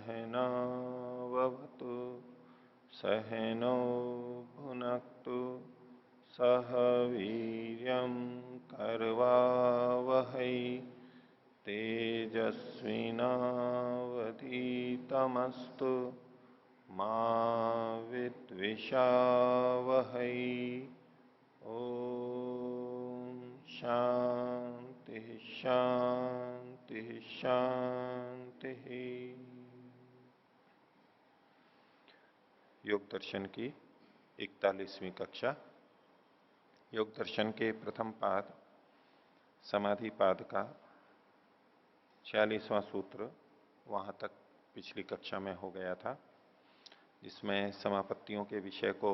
सहनाववतु सहनौ भुनक्तु सह वीर्यं करवावहै तेजस्विनावधीतमस्तु मा विद्विषावहै। ओम शांति शांति शांति। योग दर्शन की 41वीं कक्षा। योग दर्शन के प्रथम पाद समाधि पाद का 46वां सूत्र वहां तक पिछली कक्षा में हो गया था, जिसमें समापत्तियों के विषय को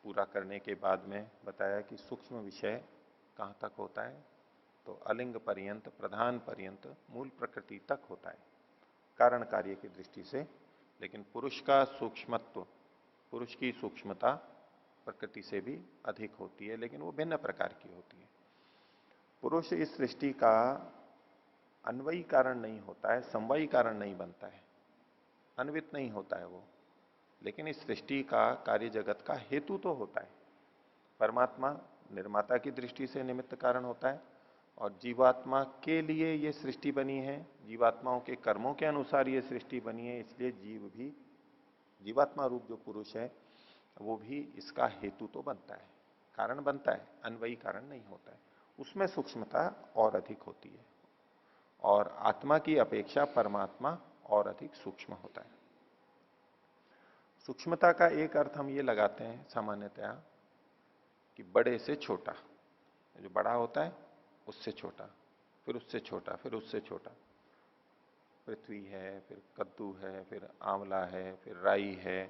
पूरा करने के बाद में बताया कि सूक्ष्म विषय कहां तक होता है, तो अलिंग पर्यंत, प्रधान पर्यंत, मूल प्रकृति तक होता है कारण कार्य की दृष्टि से। लेकिन पुरुष का सूक्ष्मत्व, पुरुष की सूक्ष्मता प्रकृति से भी अधिक होती है, लेकिन वो भिन्न प्रकार की होती है। पुरुष इस सृष्टि का अन्वयी कारण नहीं होता है, समवायी कारण नहीं बनता है, अन्वित नहीं होता है वो, लेकिन इस सृष्टि का कार्य जगत का हेतु तो होता है। परमात्मा निर्माता की दृष्टि से निमित्त कारण होता है और जीवात्मा के लिए ये सृष्टि बनी है, जीवात्माओं के कर्मों के अनुसार ये सृष्टि बनी है, इसलिए जीव भी, जीवात्मा रूप जो पुरुष है वो भी इसका हेतु तो बनता है, कारण बनता है, अन्वयी कारण नहीं होता है। उसमें सूक्ष्मता और अधिक होती है और आत्मा की अपेक्षा परमात्मा और अधिक सूक्ष्म होता है। सूक्ष्मता का एक अर्थ हम ये लगाते हैं सामान्यतया कि बड़े से छोटा, जो बड़ा होता है उससे छोटा, फिर उससे छोटा, फिर उससे छोटा। पृथ्वी है, फिर कद्दू है, फिर आंवला है, फिर राई है,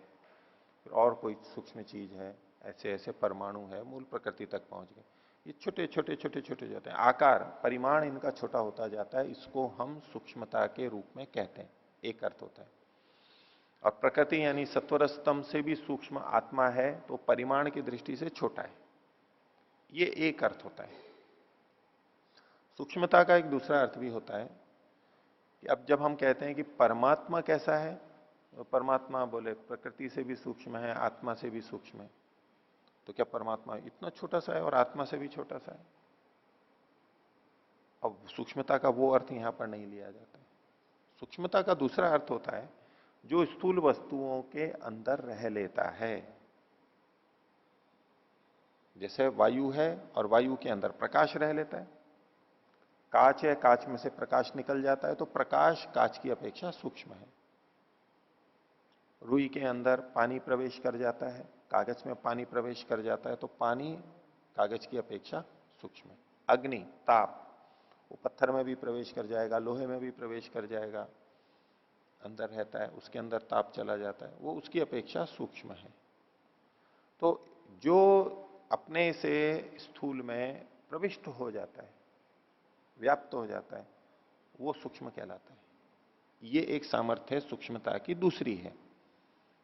फिर और कोई सूक्ष्म चीज है, ऐसे ऐसे परमाणु है, मूल प्रकृति तक पहुंच गए। ये छोटे छोटे छोटे छोटे जाते हैं, आकार परिमाण इनका छोटा होता जाता है, इसको हम सूक्ष्मता के रूप में कहते हैं, एक अर्थ होता है। और प्रकृति यानी सत्वर स्तंभ से भी सूक्ष्म आत्मा है तो परिमाण की दृष्टि से छोटा है, ये एक अर्थ होता है। सूक्ष्मता का एक दूसरा अर्थ भी होता है कि अब जब हम कहते हैं कि परमात्मा कैसा है, तो परमात्मा बोले प्रकृति से भी सूक्ष्म है, आत्मा से भी सूक्ष्म है, तो क्या परमात्मा इतना छोटा सा है और आत्मा से भी छोटा सा है? अब सूक्ष्मता का वो अर्थ यहां पर नहीं लिया जाता है। सूक्ष्मता का दूसरा अर्थ होता है जो स्थूल वस्तुओं के अंदर रह लेता है। जैसे वायु है और वायु के अंदर प्रकाश रह लेता है, कांच है, कांच में से प्रकाश निकल जाता है, तो प्रकाश कांच की अपेक्षा सूक्ष्म है। रुई के अंदर पानी प्रवेश कर जाता है, कागज में पानी प्रवेश कर जाता है, तो पानी कागज की अपेक्षा सूक्ष्म है। अग्नि, ताप, वो पत्थर में भी प्रवेश कर जाएगा, लोहे में भी प्रवेश कर जाएगा, अंदर रहता है, उसके अंदर ताप चला जाता है, वो उसकी अपेक्षा सूक्ष्म है। तो जो अपने से स्थूल में प्रविष्ट हो जाता है, व्याप्त हो जाता है, वो सूक्ष्म कहलाता है। ये एक सामर्थ्य सूक्ष्मता की दूसरी है।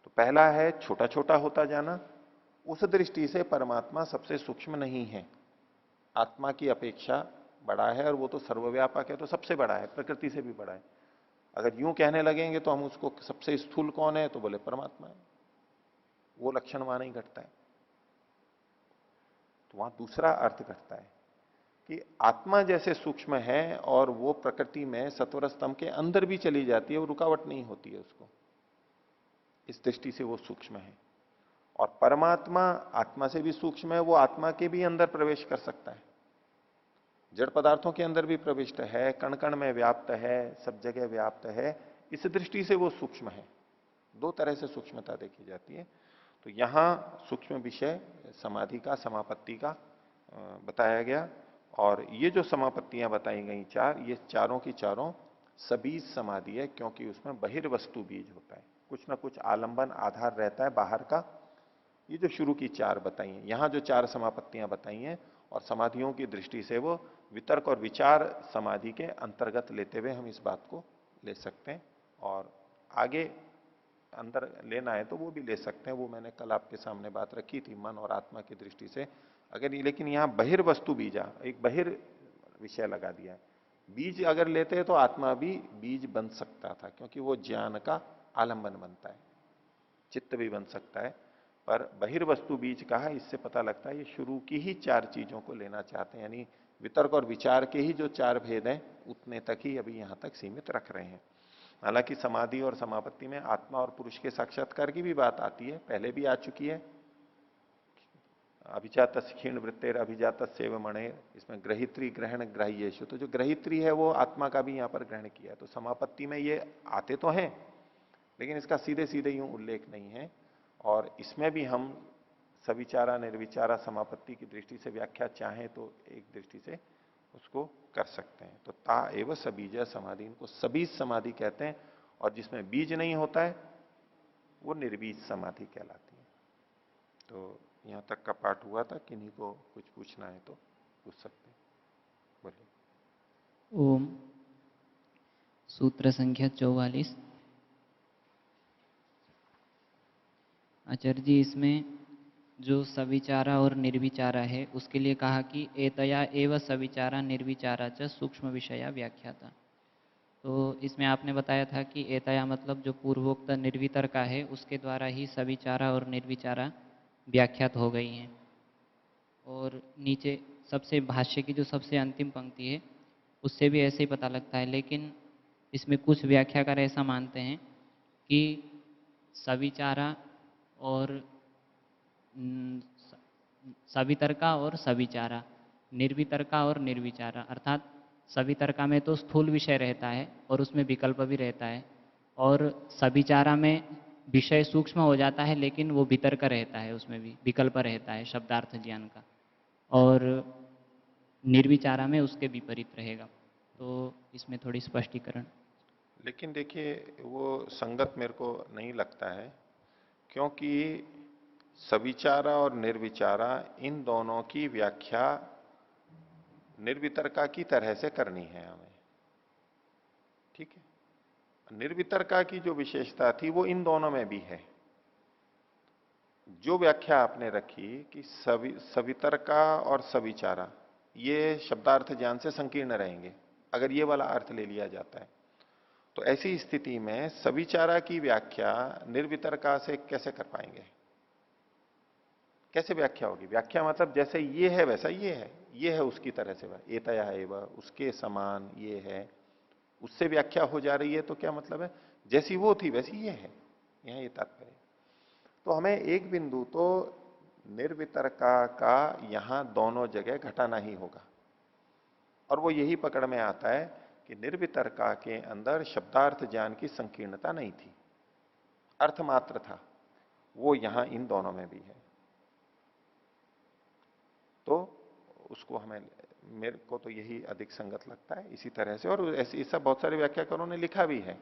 तो पहला है छोटा छोटा होता जाना, उस दृष्टि से परमात्मा सबसे सूक्ष्म नहीं है, आत्मा की अपेक्षा बड़ा है, और वो तो सर्वव्यापक है, तो सबसे बड़ा है, प्रकृति से भी बड़ा है। अगर यूं कहने लगेंगे तो हम उसको सबसे स्थूल कौन है, तो बोले परमात्मा है, वो लक्षण वहां नहीं घटता है। तो वहां दूसरा अर्थ घटता है कि आत्मा जैसे सूक्ष्म है और वो प्रकृति में सत्वर स्तंभ के अंदर भी चली जाती है, वो रुकावट नहीं होती है उसको, इस दृष्टि से वो सूक्ष्म है। और परमात्मा आत्मा से भी सूक्ष्म है, वो आत्मा के भी अंदर प्रवेश कर सकता है, जड़ पदार्थों के अंदर भी प्रविष्ट है, कण कण में व्याप्त है, सब जगह व्याप्त है, इस दृष्टि से वो सूक्ष्म है। दो तरह से सूक्ष्मता देखी जाती है। तो यहां सूक्ष्म विषय समाधि का, समापत्ति का बताया गया। और ये जो समापत्तियां बताई गई चार, ये चारों की चारों सबीज समाधि है, क्योंकि उसमें बहिर्वस्तु बीज होता है, कुछ ना कुछ आलंबन आधार रहता है बाहर का। ये जो शुरू की चार बताई हैं, यहां जो चार समापत्तियां बताई हैं, और समाधियों की दृष्टि से वो वितर्क और विचार समाधि के अंतर्गत लेते हुए हम इस बात को ले सकते हैं। और आगे अंदर लेना है तो वो भी ले सकते हैं, वो मैंने कल आपके सामने बात रखी थी, मन और आत्मा की दृष्टि से। अगर लेकिन यहां बहिर्वस्तु बीजा, एक बहिर विषय लगा दिया है बीज अगर लेते हैं तो आत्मा भी बीज बन सकता था, क्योंकि वो ज्ञान का आलंबन बनता है। चित्त भी बन सकता है, पर बहिर्वस्तु बीज कहा, इससे पता लगता है ये शुरू की ही चार चीजों को लेना चाहते हैं, यानी वितर्क और विचार के ही जो चार भेद हैं उतने तक ही अभी यहां तक सीमित रख रहे हैं। हालांकि समाधि और समापत्ति में आत्मा और पुरुष के साक्षात्कार की भी बात आती है, पहले भी आ चुकी है। अभिजात क्षीण वृत्तेर अभिजात सेव मणे, इसमें ग्रहित्री ग्रहण ग्राह्येषु, तो जो ग्रहित्री है वो आत्मा का भी यहां पर ग्रहण किया है। तो समापत्ति में ये आते तो हैं, लेकिन इसका सीधे सीधे यूं उल्लेख नहीं है। और इसमें भी हम सविचारा निर्विचारा समापत्ति की दृष्टि से व्याख्या चाहें तो एक दृष्टि से उसको कर सकते हैं। तो ता एवं सबीज समाधि, इनको सबीज समाधि कहते हैं, और जिसमें बीज नहीं होता है वो निर्बीज समाधि कहलाती है। तो यहां तक का पाठ हुआ था, किन्हीं को कुछ पूछना है तो पूछ सकते हैं, बोलिए। ओम। सूत्र संख्या 44। आचार्य जी, इसमें जो सविचारा और निर्विचारा है उसके लिए कहा कि एतया एव सविचारा निर्विचारा च सूक्ष्म विषया व्याख्याता। तो इसमें आपने बताया था कि एतया मतलब जो पूर्वोक्त निर्वितर्का है उसके द्वारा ही सविचारा और निर्विचारा व्याख्यात हो गई हैं। और नीचे सबसे भाष्य की जो सबसे अंतिम पंक्ति है उससे भी ऐसे ही पता लगता है, लेकिन इसमें कुछ व्याख्याकार ऐसा मानते हैं कि सविचारा और सवितर्का और सविचारा, निर्वितर्का और निर्विचारा, अर्थात सवितर्का में तो स्थूल विषय रहता है और उसमें विकल्प भी रहता है, और सविचारा में विषय सूक्ष्म हो जाता है लेकिन वो वितर्क रहता है, उसमें भी विकल्प रहता है शब्दार्थ ज्ञान का, और निर्विचारा में उसके विपरीत रहेगा। तो इसमें थोड़ी स्पष्टीकरण। लेकिन देखिए वो संगत मेरे को नहीं लगता है, क्योंकि सविचारा और निर्विचारा इन दोनों की व्याख्या निर्वितर्का की तरह से करनी है हमें, ठीक है। निर्वितर्का की जो विशेषता थी वो इन दोनों में भी है। जो व्याख्या आपने रखी कि सवितर्का और सविचारा ये शब्दार्थ ज्ञान से संकीर्ण रहेंगे, अगर ये वाला अर्थ ले लिया जाता है, तो ऐसी स्थिति में सविचारा की व्याख्या निर्वितर्का से कैसे कर पाएंगे? कैसे व्याख्या होगी? व्याख्या मतलब जैसे ये है वैसा ये है उसकी तरह से, वह एतया है वह उसके समान ये है, उससे व्याख्या हो जा रही है, तो क्या मतलब है? जैसी वो थी वैसी ये है, यहां ये तात्पर्य। तो हमें एक बिंदु तो निर्वितर्का का यहां दोनों जगह घटाना ही होगा, और वो यही पकड़ में आता है कि निर्वितर्का के अंदर शब्दार्थ ज्ञान की संकीर्णता नहीं थी, अर्थ मात्र था, वो यहां इन दोनों में भी है। तो उसको हमें, मेरे को तो यही अधिक संगत लगता है इसी तरह से, और ऐसे ऐसा बहुत सारे व्याख्याकारों ने लिखा भी है।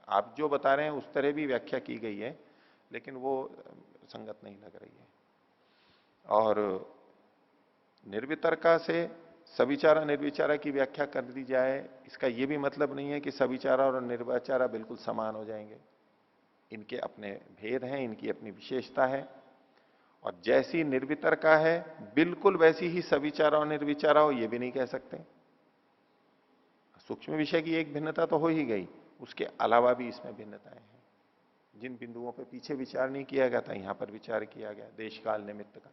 आप जो बता रहे हैं उस तरह भी व्याख्या की गई है, लेकिन वो संगत नहीं लग रही है। और निर्वितर्का से सविचारा निर्विचारा की व्याख्या कर दी जाए, इसका यह भी मतलब नहीं है कि सविचारा और निर्विचारा बिल्कुल समान हो जाएंगे। इनके अपने भेद हैं, इनकी अपनी विशेषता है, और जैसी निर्वितर्का है बिल्कुल वैसी ही सविचारा और निर्विचारा हो, यह भी नहीं कह सकते। सूक्ष्म विषय की एक भिन्नता तो हो ही गई, उसके अलावा भी इसमें भिन्नताएं हैं। जिन बिंदुओं पर पीछे विचार नहीं किया गया था यहां पर विचार किया गया, देश काल निमित्त का।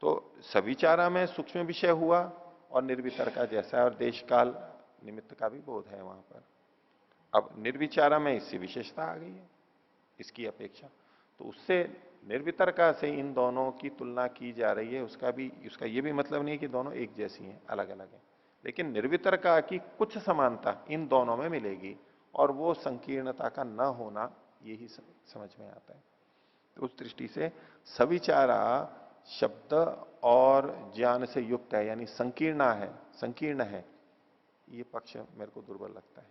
तो सविचारा में सूक्ष्म विषय हुआ और निर्वितर्का जैसा है, और देश काल निमित्त का भी बोध है वहां पर। अब निर्विचारा में इससे विशेषता आ गई है इसकी अपेक्षा, तो उससे निर्वितर्का से इन दोनों की तुलना की जा रही है। उसका ये भी मतलब नहीं है कि दोनों एक जैसी हैं, अलग अलग हैं, लेकिन निर्वितर्का की कुछ समानता इन दोनों में मिलेगी, और वो संकीर्णता का न होना यही समझ में आता है। तो उस दृष्टि से सविचारा शब्द और ज्ञान से युक्त है, यानी संकीर्ण है, ये पक्ष मेरे को दुर्बल लगता है।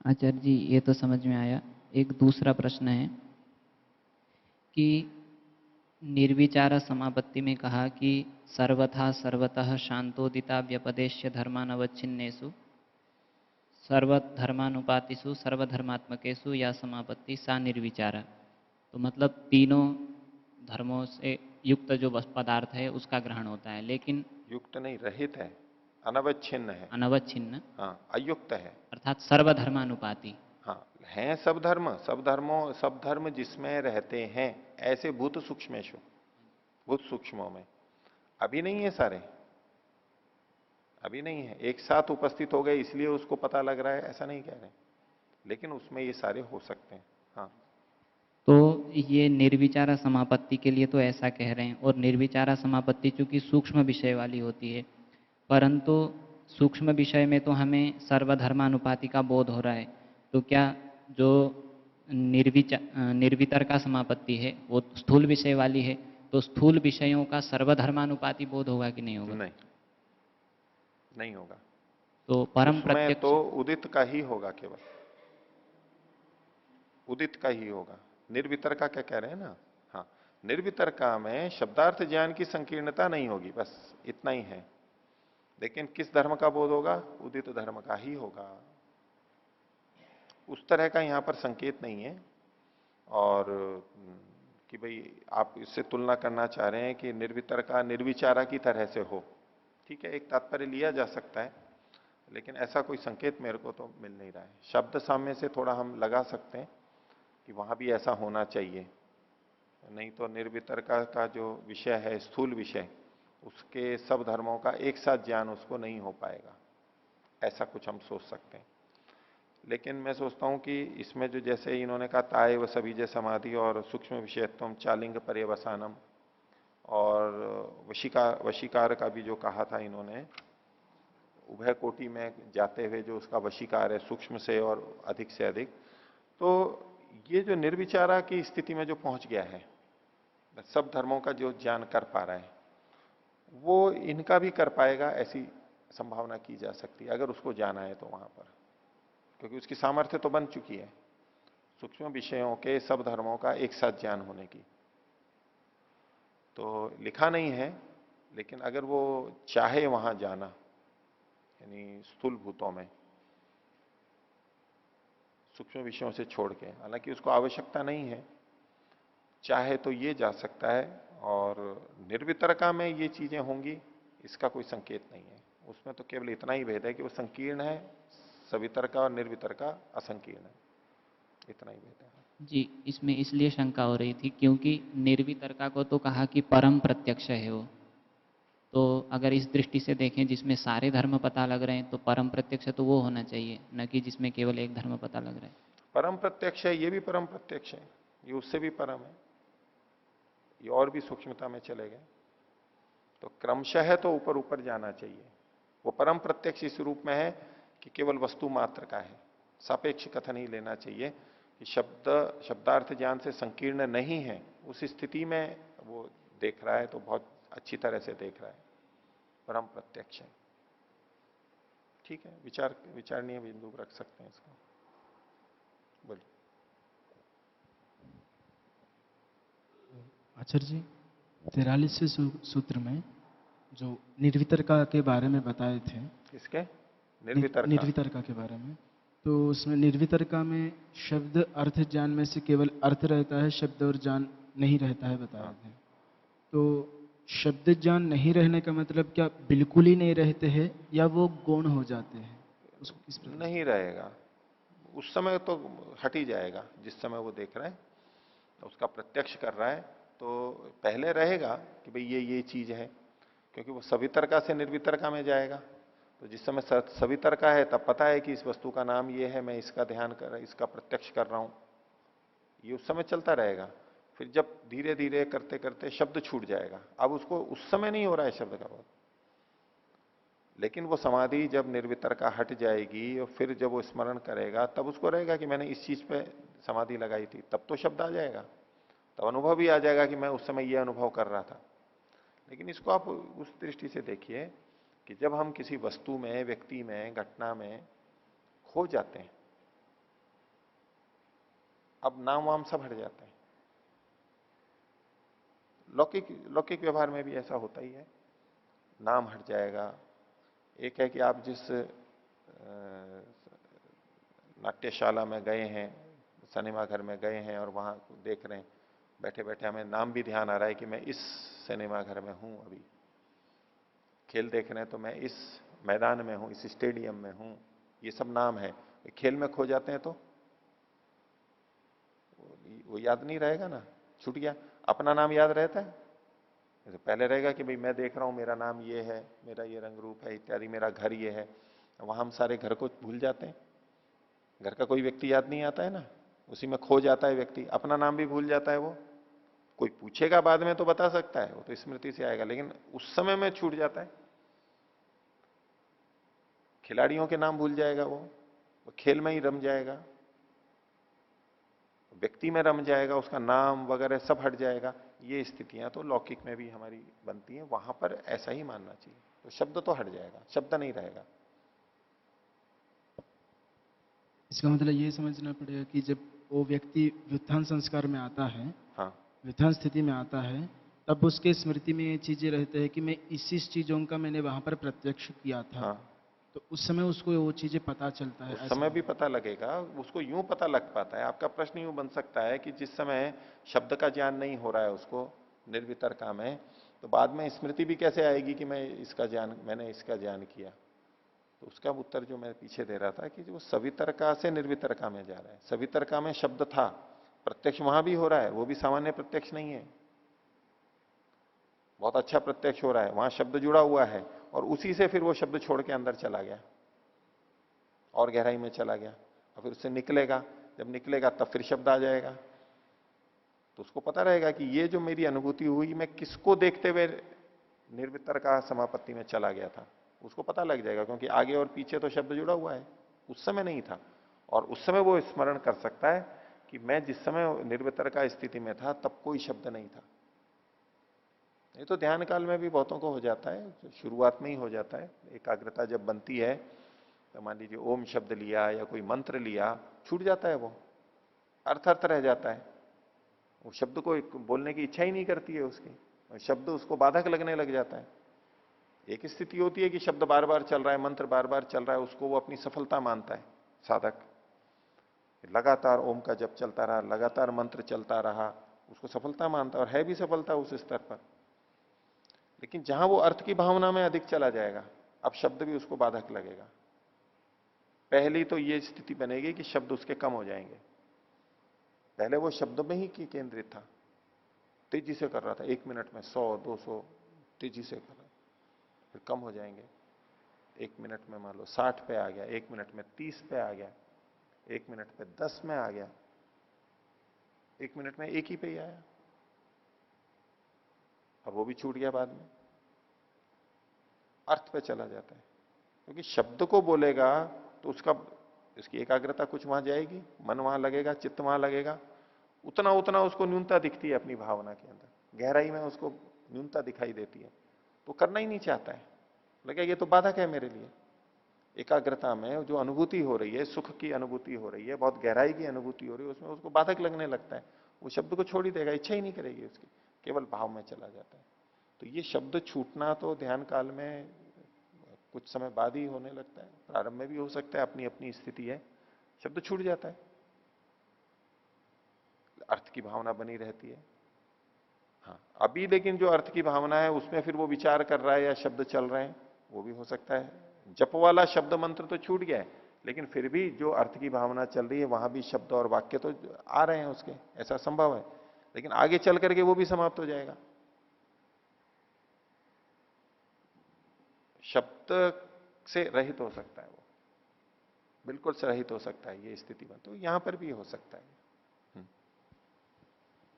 आचार्य जी, ये तो समझ में आया। एक दूसरा प्रश्न है कि निर्विचार समापत्ति में कहा कि सर्वथा सर्वतः शांतोदिता व्यपदेश्य धर्मानवच्छिन्नेषु सर्वधर्मानुपातिषु सर्वधर्मात्मकेषु या समापत्ति सा निर्विचारा। तो मतलब तीनों धर्मों से युक्त जो पदार्थ है उसका ग्रहण होता है, लेकिन युक्त नहीं, रहित है। अनवच्छिन्न है। अनवच्छिन्न, हाँ, अयुक्त है। अर्थात सर्वधर्मानुपाती। हाँ, हैं सब धर्म, सब धर्म जिसमें रहते हैं, ऐसे भूत सूक्ष्मेशु, भूत सूक्ष्मों में अभी नहीं है सारे, अभी नहीं है, एक साथ उपस्थित हो गए इसलिए उसको पता लग रहा है, ऐसा नहीं कह रहे, लेकिन उसमें ये सारे हो सकते हैं। हाँ, तो ये निर्विचारा समापत्ति के लिए तो ऐसा कह रहे हैं, और निर्विचारा समापत्ति चूंकि सूक्ष्म विषय वाली होती है, परंतु सूक्ष्म विषय में तो हमें सर्वधर्मानुपाति का बोध हो रहा है, तो क्या जो निर्वितर्का समापत्ति है वो स्थूल विषय वाली है, तो स्थूल विषयों का सर्वधर्मानुपाति बोध होगा कि नहीं होगा? नहीं, नहीं होगा। तो परम उसमें प्रत्यक्ष। तो उदित का ही होगा, केवल उदित का ही होगा। निर्वितर्का क्या कह रहे हैं ना? हाँ, निर्वितर्का में शब्दार्थ ज्ञान की संकीर्णता नहीं होगी, बस इतना ही है। लेकिन किस धर्म का बोध होगा? उदित धर्म का ही होगा। उस तरह का यहां पर संकेत नहीं है। और कि भाई आप इससे तुलना करना चाह रहे हैं कि निर्वितर्का निर्विचारा की तरह से हो, ठीक है, एक तात्पर्य लिया जा सकता है, लेकिन ऐसा कोई संकेत मेरे को तो मिल नहीं रहा है। शब्द साम्य से थोड़ा हम लगा सकते हैं कि वहां भी ऐसा होना चाहिए, नहीं तो निर्वितर्का का जो विषय है, स्थूल विषय, उसके सब धर्मों का एक साथ ज्ञान उसको नहीं हो पाएगा, ऐसा कुछ हम सोच सकते हैं। लेकिन मैं सोचता हूं कि इसमें जो जैसे इन्होंने कहा ताय व सबीज समाधि और सूक्ष्म विषयत्वम चालिंग पर्यवसानम, और वशीकार का भी जो कहा था इन्होंने, उभय कोटि में जाते हुए जो उसका वशीकार है, सूक्ष्म से और अधिक से अधिक, तो ये जो निर्विचारा की स्थिति में जो पहुंच गया है, सब धर्मों का जो ज्ञान कर पा रहा है, वो इनका भी कर पाएगा, ऐसी संभावना की जा सकती है अगर उसको जाना है तो वहां पर, क्योंकि उसकी सामर्थ्य तो बन चुकी है सूक्ष्म विषयों के सब धर्मों का एक साथ ज्ञान होने की। तो लिखा नहीं है, लेकिन अगर वो चाहे वहां जाना, यानी स्थूल भूतों में सूक्ष्म विषयों से छोड़ के, हालांकि उसको आवश्यकता नहीं है, चाहे तो ये जा सकता है। और निर्वितरका में ये चीजें होंगी, इसका कोई संकेत नहीं है। उसमें तो केवल इतना ही भेद है कि वो संकीर्ण है, सवितरका और निर्वितरका असंकीर्ण है, इतना ही भेद है। जी, इसमें इसलिए शंका हो रही थी क्योंकि निर्वितर्का को तो कहा कि परम प्रत्यक्ष है वो, तो अगर इस दृष्टि से देखें जिसमें सारे धर्म पता लग रहे हैं, तो परम प्रत्यक्ष तो वो होना चाहिए, न कि जिसमें केवल एक धर्म पता लग रहा है। परम प्रत्यक्ष है, ये भी परम प्रत्यक्ष है, ये उससे भी परम है, ये और भी सूक्ष्मता में चले गए। तो क्रमशः तो ऊपर ऊपर जाना चाहिए। वो परम प्रत्यक्ष इस रूप में है कि केवल वस्तु मात्र का है, सापेक्ष कथन ही लेना चाहिए कि शब्दार्थ ज्ञान से संकीर्ण नहीं है, उस स्थिति में वो देख रहा है तो बहुत अच्छी तरह से देख रहा है, परम प्रत्यक्ष है। ठीक है, विचारणीय बिंदु रख सकते हैं इसको। बोलिए। आचार्य जी, 43वें सूत्र में जो निर्वितरका के बारे में बताए थे, किसके? निर्वितरका। निर्वितरका के बारे में, तो उसमें निर्वितरका में शब्द अर्थ ज्ञान में से केवल अर्थ रहता है, शब्द और ज्ञान नहीं रहता है बताए हाँ। थे। तो शब्द ज्ञान नहीं रहने का मतलब क्या बिल्कुल ही नहीं रहते हैं, या वो गौण हो जाते हैं? उसको किस प्रकार? नहीं रहेगा, उस समय तो हट ही जाएगा। जिस समय वो देख रहा है, तो उसका प्रत्यक्ष कर रहा है, तो पहले रहेगा कि भाई ये चीज है, क्योंकि वो सवितरका से निर्वितरका में जाएगा। तो जिस समय सवितरका है तब पता है कि इस वस्तु का नाम ये है, मैं इसका ध्यान कर रहा, इसका प्रत्यक्ष कर रहा हूं, ये उस समय चलता रहेगा। फिर जब धीरे धीरे करते करते शब्द छूट जाएगा, अब उसको उस समय नहीं हो रहा है शब्द का बोध, लेकिन वो समाधि जब निर्वितरका हट जाएगी और फिर जब वो स्मरण करेगा, तब उसको रहेगा कि मैंने इस चीज पे समाधि लगाई थी, तब तो शब्द आ जाएगा, तब अनुभव भी आ जाएगा कि मैं उस समय ये अनुभव कर रहा था। लेकिन इसको आप उस दृष्टि से देखिए कि जब हम किसी वस्तु में, व्यक्ति में, घटना में खो जाते हैं, अब नाम वाम सब हट जाते हैं। लौकिक लौकिक व्यवहार में भी ऐसा होता ही है, नाम हट जाएगा। एक है कि आप जिस नाट्यशाला में गए हैं, सिनेमा घर में गए हैं और वहां देख रहे हैं, बैठे बैठे हमें नाम भी ध्यान आ रहा है कि मैं इस सिनेमा घर में हूं, अभी खेल देख रहे हैं तो मैं इस मैदान में हूं, इस स्टेडियम में हूं, ये सब नाम है। खेल में खो जाते हैं तो वो याद नहीं रहेगा ना, छूट गया। अपना नाम याद रहता है? जैसे पहले रहेगा कि भाई मैं देख रहा हूं, मेरा नाम ये है, मेरा ये रंग रूप है इत्यादि, मेरा घर ये है। वहां हम सारे घर को भूल जाते हैं, घर का कोई व्यक्ति याद नहीं आता है ना, उसी में खो जाता है व्यक्ति, अपना नाम भी भूल जाता है वो। कोई पूछेगा बाद में तो बता सकता है, वो तो स्मृति से आएगा, लेकिन उस समय में छूट जाता है। खिलाड़ियों के नाम भूल जाएगा वो खेल में ही रम जाएगा, व्यक्ति में रम जाएगा, उसका नाम वगैरह सब हट जाएगा। ये स्थितियां तो लौकिक में भी हमारी बनती हैं, वहां पर ऐसा ही मानना चाहिए। तो शब्द तो हट जाएगा, शब्द नहीं रहेगा। इसका मतलब ये समझना पड़ेगा कि जब वो व्यक्ति व्युत्थान संस्कार में आता है, हाँ व्युत्थान स्थिति में आता है, तब उसके स्मृति में ये चीजें रहते हैं कि मैं इस चीजों का मैंने वहां पर प्रत्यक्ष किया था। हाँ, तो उस समय उसको वो चीजें पता चलता है, उस ऐसा समय भी है। पता लगेगा उसको, यूं पता लग पाता है। आपका प्रश्न यूं बन सकता है कि जिस समय शब्द का ज्ञान नहीं हो रहा है उसको निर्वितरका में, तो बाद में स्मृति भी कैसे आएगी कि मैंने इसका ज्ञान किया। तो उसका उत्तर जो मैं पीछे दे रहा था कि जो सवितरका से निर्वितरका में जा रहा है। सवितरका में शब्द था, प्रत्यक्ष वहां भी हो रहा है, वो भी सामान्य प्रत्यक्ष नहीं है, बहुत अच्छा प्रत्यक्ष हो रहा है, वहां शब्द जुड़ा हुआ है, और उसी से फिर वो शब्द छोड़ के अंदर चला गया और गहराई में चला गया, और फिर उससे निकलेगा, जब निकलेगा तब फिर शब्द आ जाएगा। तो उसको पता रहेगा कि ये जो मेरी अनुभूति हुई, मैं किसको देखते हुए निर्वितरका समापत्ति में चला गया था, उसको पता लग जाएगा, क्योंकि आगे और पीछे तो शब्द जुड़ा हुआ है, उस समय नहीं था। और उस समय वो स्मरण कर सकता है कि मैं जिस समय निर्वितरका स्थिति में था तब कोई शब्द नहीं था। ये तो ध्यान काल में भी बहुतों को हो जाता है, शुरुआत में ही हो जाता है। एकाग्रता जब बनती है तो मान लीजिए ओम शब्द लिया या कोई मंत्र लिया, छूट जाता है वो, अर्थ अर्थ रह जाता है, वो शब्द को बोलने की इच्छा ही नहीं करती है उसकी, और शब्द उसको बाधक लगने लग जाता है। एक स्थिति होती है कि शब्द बार बार चल रहा है, मंत्र बार बार चल रहा है, उसको वो अपनी सफलता मानता है साधक, लगातार ओम का जप चलता रहा, लगातार मंत्र चलता रहा, उसको सफलता मानता है, और है भी सफलता उस स्तर पर। लेकिन जहां वो अर्थ की भावना में अधिक चला जाएगा, अब शब्द भी उसको बाधक लगेगा। पहली तो ये स्थिति बनेगी कि शब्द उसके कम हो जाएंगे। पहले वो शब्द में ही केंद्रित था, तेजी से कर रहा था, 1 मिनट में 100 200 तेजी से कर रहा, फिर कम हो जाएंगे। 1 मिनट में मान लो 60 पे आ गया, 1 मिनट में 30 पे आ गया, 1 मिनट पे 10 में आ गया, 1 मिनट में एक ही पे ही आया, और वो भी छूट गया बाद में, अर्थ पे चला जाता है। क्योंकि शब्द को बोलेगा तो उसकी एकाग्रता कुछ वहां जाएगी, मन वहां लगेगा, चित्त वहां लगेगा, उतना उतना उसको न्यूनता दिखती है अपनी भावना के अंदर, गहराई में उसको न्यूनता दिखाई देती है, तो करना ही नहीं चाहता है, लगे ये तो बाधक है मेरे लिए। एकाग्रता में जो अनुभूति हो रही है, सुख की अनुभूति हो रही है, बहुत गहराई की अनुभूति हो रही है, उसमें उसको बाधक लगने लगता है, वो शब्द को छोड़ ही देगा, इच्छा ही नहीं करेगी उसकी, केवल भाव में चला जाता है। तो ये शब्द छूटना तो ध्यान काल में कुछ समय बाद ही होने लगता है, प्रारंभ में भी हो सकता है, अपनी अपनी स्थिति है, शब्द छूट जाता है, अर्थ की भावना बनी रहती है। हाँ, अभी लेकिन जो अर्थ की भावना है उसमें फिर वो विचार कर रहा है या शब्द चल रहे हैं, वो भी हो सकता है। जप वाला शब्द मंत्र तो छूट गया है, लेकिन फिर भी जो अर्थ की भावना चल रही है वहां भी शब्द और वाक्य तो आ रहे हैं उसके, ऐसा संभव है, लेकिन आगे चल करके वो भी समाप्त हो जाएगा। शब्द से रहित हो सकता है वो, बिल्कुल से रहित हो सकता है ये स्थिति में, तो यहां पर भी हो सकता है।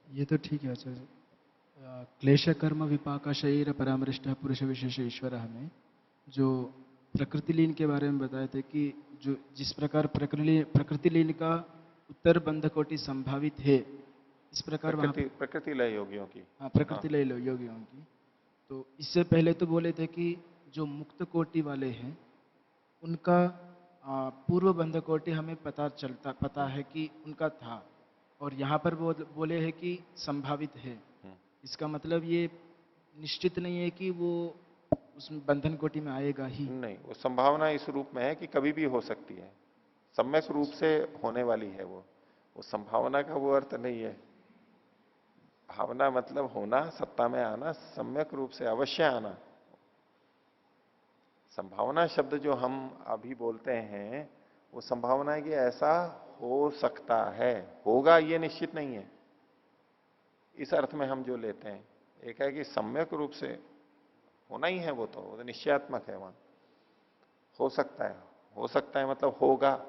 ये तो ठीक है आचार्य। क्लेश कर्म विपाक शरीर परामृष्ट पुरुष विशेष ईश्वर में जो प्रकृति लीन के बारे में बताए थे कि जो जिस प्रकार प्रकृति लीन का उत्तर बंध कोटि संभावित है, इस प्रकार वहां प्रकृति लय योगियों की। हाँ, प्रकृति लय योगियों की। तो इससे पहले तो बोले थे कि जो मुक्त कोटि वाले हैं उनका पूर्व बंध कोटि हमें पता है कि उनका था, और यहाँ पर वो बोले हैं कि संभावित है। इसका मतलब ये निश्चित नहीं है कि वो उस बंधन कोटि में आएगा ही। नहीं, वो संभावना इस रूप में है कि कभी भी हो सकती है, सम्यक रूप से होने वाली है वो संभावना का वो अर्थ नहीं है। भावना मतलब होना, सत्ता में आना, सम्यक रूप से अवश्य आना, संभावना शब्द जो हम अभी बोलते हैं वो संभावना है कि ऐसा हो सकता है, होगा ये निश्चित नहीं है। इस अर्थ में हम जो लेते हैं, एक है कि सम्यक रूप से होना ही है, वो तो निश्चयात्मक है। वहां हो सकता है, हो सकता है मतलब होगा।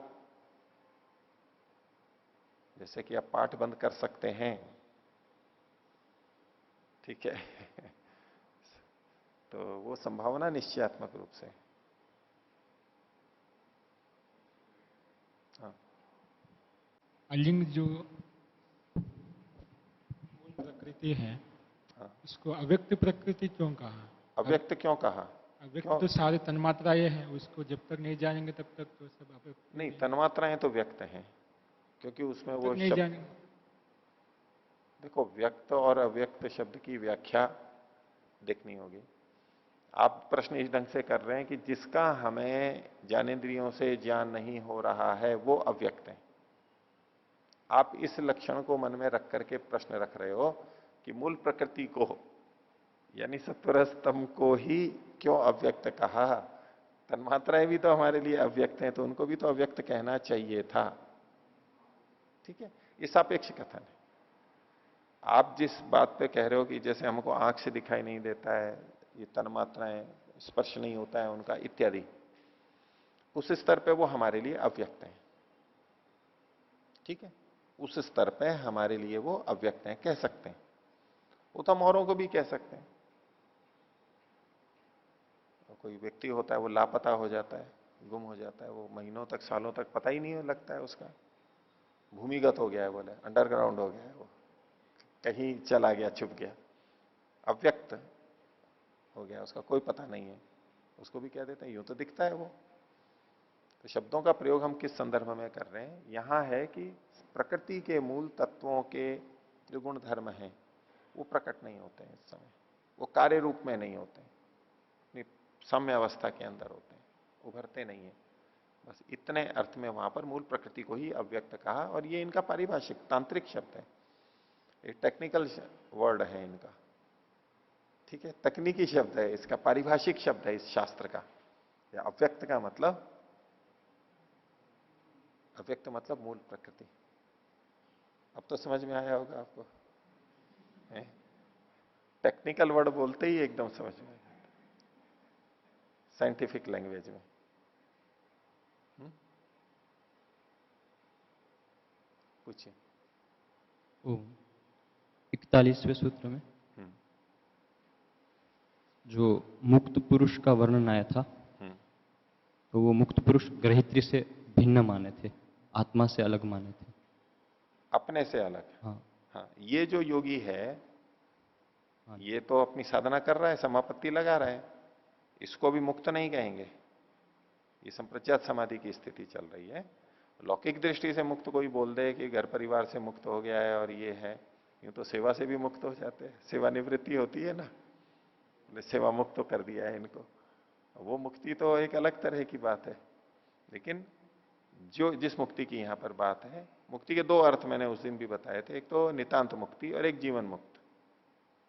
जैसे कि आप पाठ बंद कर सकते हैं, ठीक है। तो वो संभावना निश्चयात्मक रूप से। हाँ। अलिंग जो मूल प्रकृति है, हाँ। उसको अव्यक्त प्रकृति क्यों कहा? अव्यक्त क्यों कहा? अव्यक्त क्यों? तो सारे तन्मात्रा ये है, उसको जब तक नहीं जानेंगे तब तक तो सब अव्यक्त नहीं, ही है। तन्मात्राएं तो व्यक्त हैं, क्योंकि उसमें जब वो तक नहीं शब्द, जानेंगे। देखो व्यक्त और अव्यक्त शब्द की व्याख्या देखनी होगी। आप प्रश्न इस ढंग से कर रहे हैं कि जिसका हमें ज्ञानेंद्रियों से ज्ञान नहीं हो रहा है वो अव्यक्त है। आप इस लक्षण को मन में रख करके प्रश्न रख रहे हो कि मूल प्रकृति को, यानी सत्वर स्तंभ को ही क्यों अव्यक्त कहा? तन्मात्राएं भी तो हमारे लिए अव्यक्त हैं, तो उनको भी तो अव्यक्त कहना चाहिए था। ठीक है, ये सापेक्ष कथन है। आप जिस बात पे कह रहे हो कि जैसे हमको आंख से दिखाई नहीं देता है, ये तन्मात्राएं, स्पर्श नहीं होता है उनका इत्यादि, उस स्तर पे वो हमारे लिए अव्यक्त हैं। ठीक है, उस स्तर पे हमारे लिए वो अव्यक्त हैं, कह सकते हैं। वो तो हम औरों को भी कह सकते हैं। कोई व्यक्ति होता है, वो लापता हो जाता है, गुम हो जाता है, वो महीनों तक सालों तक पता ही नहीं लगता है उसका, भूमिगत हो गया है, बोले अंडरग्राउंड हो गया है, वो कहीं चला गया, छुप गया, अव्यक्त हो गया, उसका कोई पता नहीं है। उसको भी कह देते हैं, यूं तो दिखता है वो। तो शब्दों का प्रयोग हम किस संदर्भ में कर रहे हैं? यहां है कि प्रकृति के मूल तत्वों के जो गुण धर्म हैं वो प्रकट नहीं होते हैं इस समय, वो कार्य रूप में नहीं होते हैं, अपनी साम्य अवस्था के अंदर होते हैं, उभरते नहीं है। बस इतने अर्थ में वहां पर मूल प्रकृति को ही अव्यक्त कहा। और ये इनका पारिभाषिक तांत्रिक शब्द है, एक टेक्निकल वर्ड है इनका। ठीक है, तकनीकी शब्द है इसका, पारिभाषिक शब्द है इस शास्त्र का। या अव्यक्त का मतलब, अव्यक्त मतलब मूल प्रकृति। अब तो समझ में आया होगा आपको, टेक्निकल वर्ड बोलते ही एकदम समझ में, साइंटिफिक लैंग्वेज में। पूछिए। 41वें सूत्र में हम्म। जो मुक्त पुरुष का वर्णन आया था, हम्म। तो वो मुक्त पुरुष ग्रहित्री से भिन्न माने थे, आत्मा से अलग माने थे। अपने से अलग। हाँ। हाँ, ये जो योगी है, हाँ। ये तो अपनी साधना कर रहा है, समापत्ति लगा रहा है, इसको भी मुक्त नहीं कहेंगे। ये संप्रज्ञात समाधि की स्थिति चल रही है। लौकिक दृष्टि से मुक्त कोई बोल दे कि घर परिवार से मुक्त हो गया है और ये है, यूं तो सेवा से भी मुक्त हो जाते हैं, सेवानिवृत्ति होती है ना, सेवा मुक्त तो कर दिया है इनको, वो मुक्ति तो एक अलग तरह की बात है। लेकिन जो जिस मुक्ति की यहां पर बात है, मुक्ति के दो अर्थ मैंने उस दिन भी बताए थे, एक तो नितांत मुक्ति और एक जीवन मुक्त।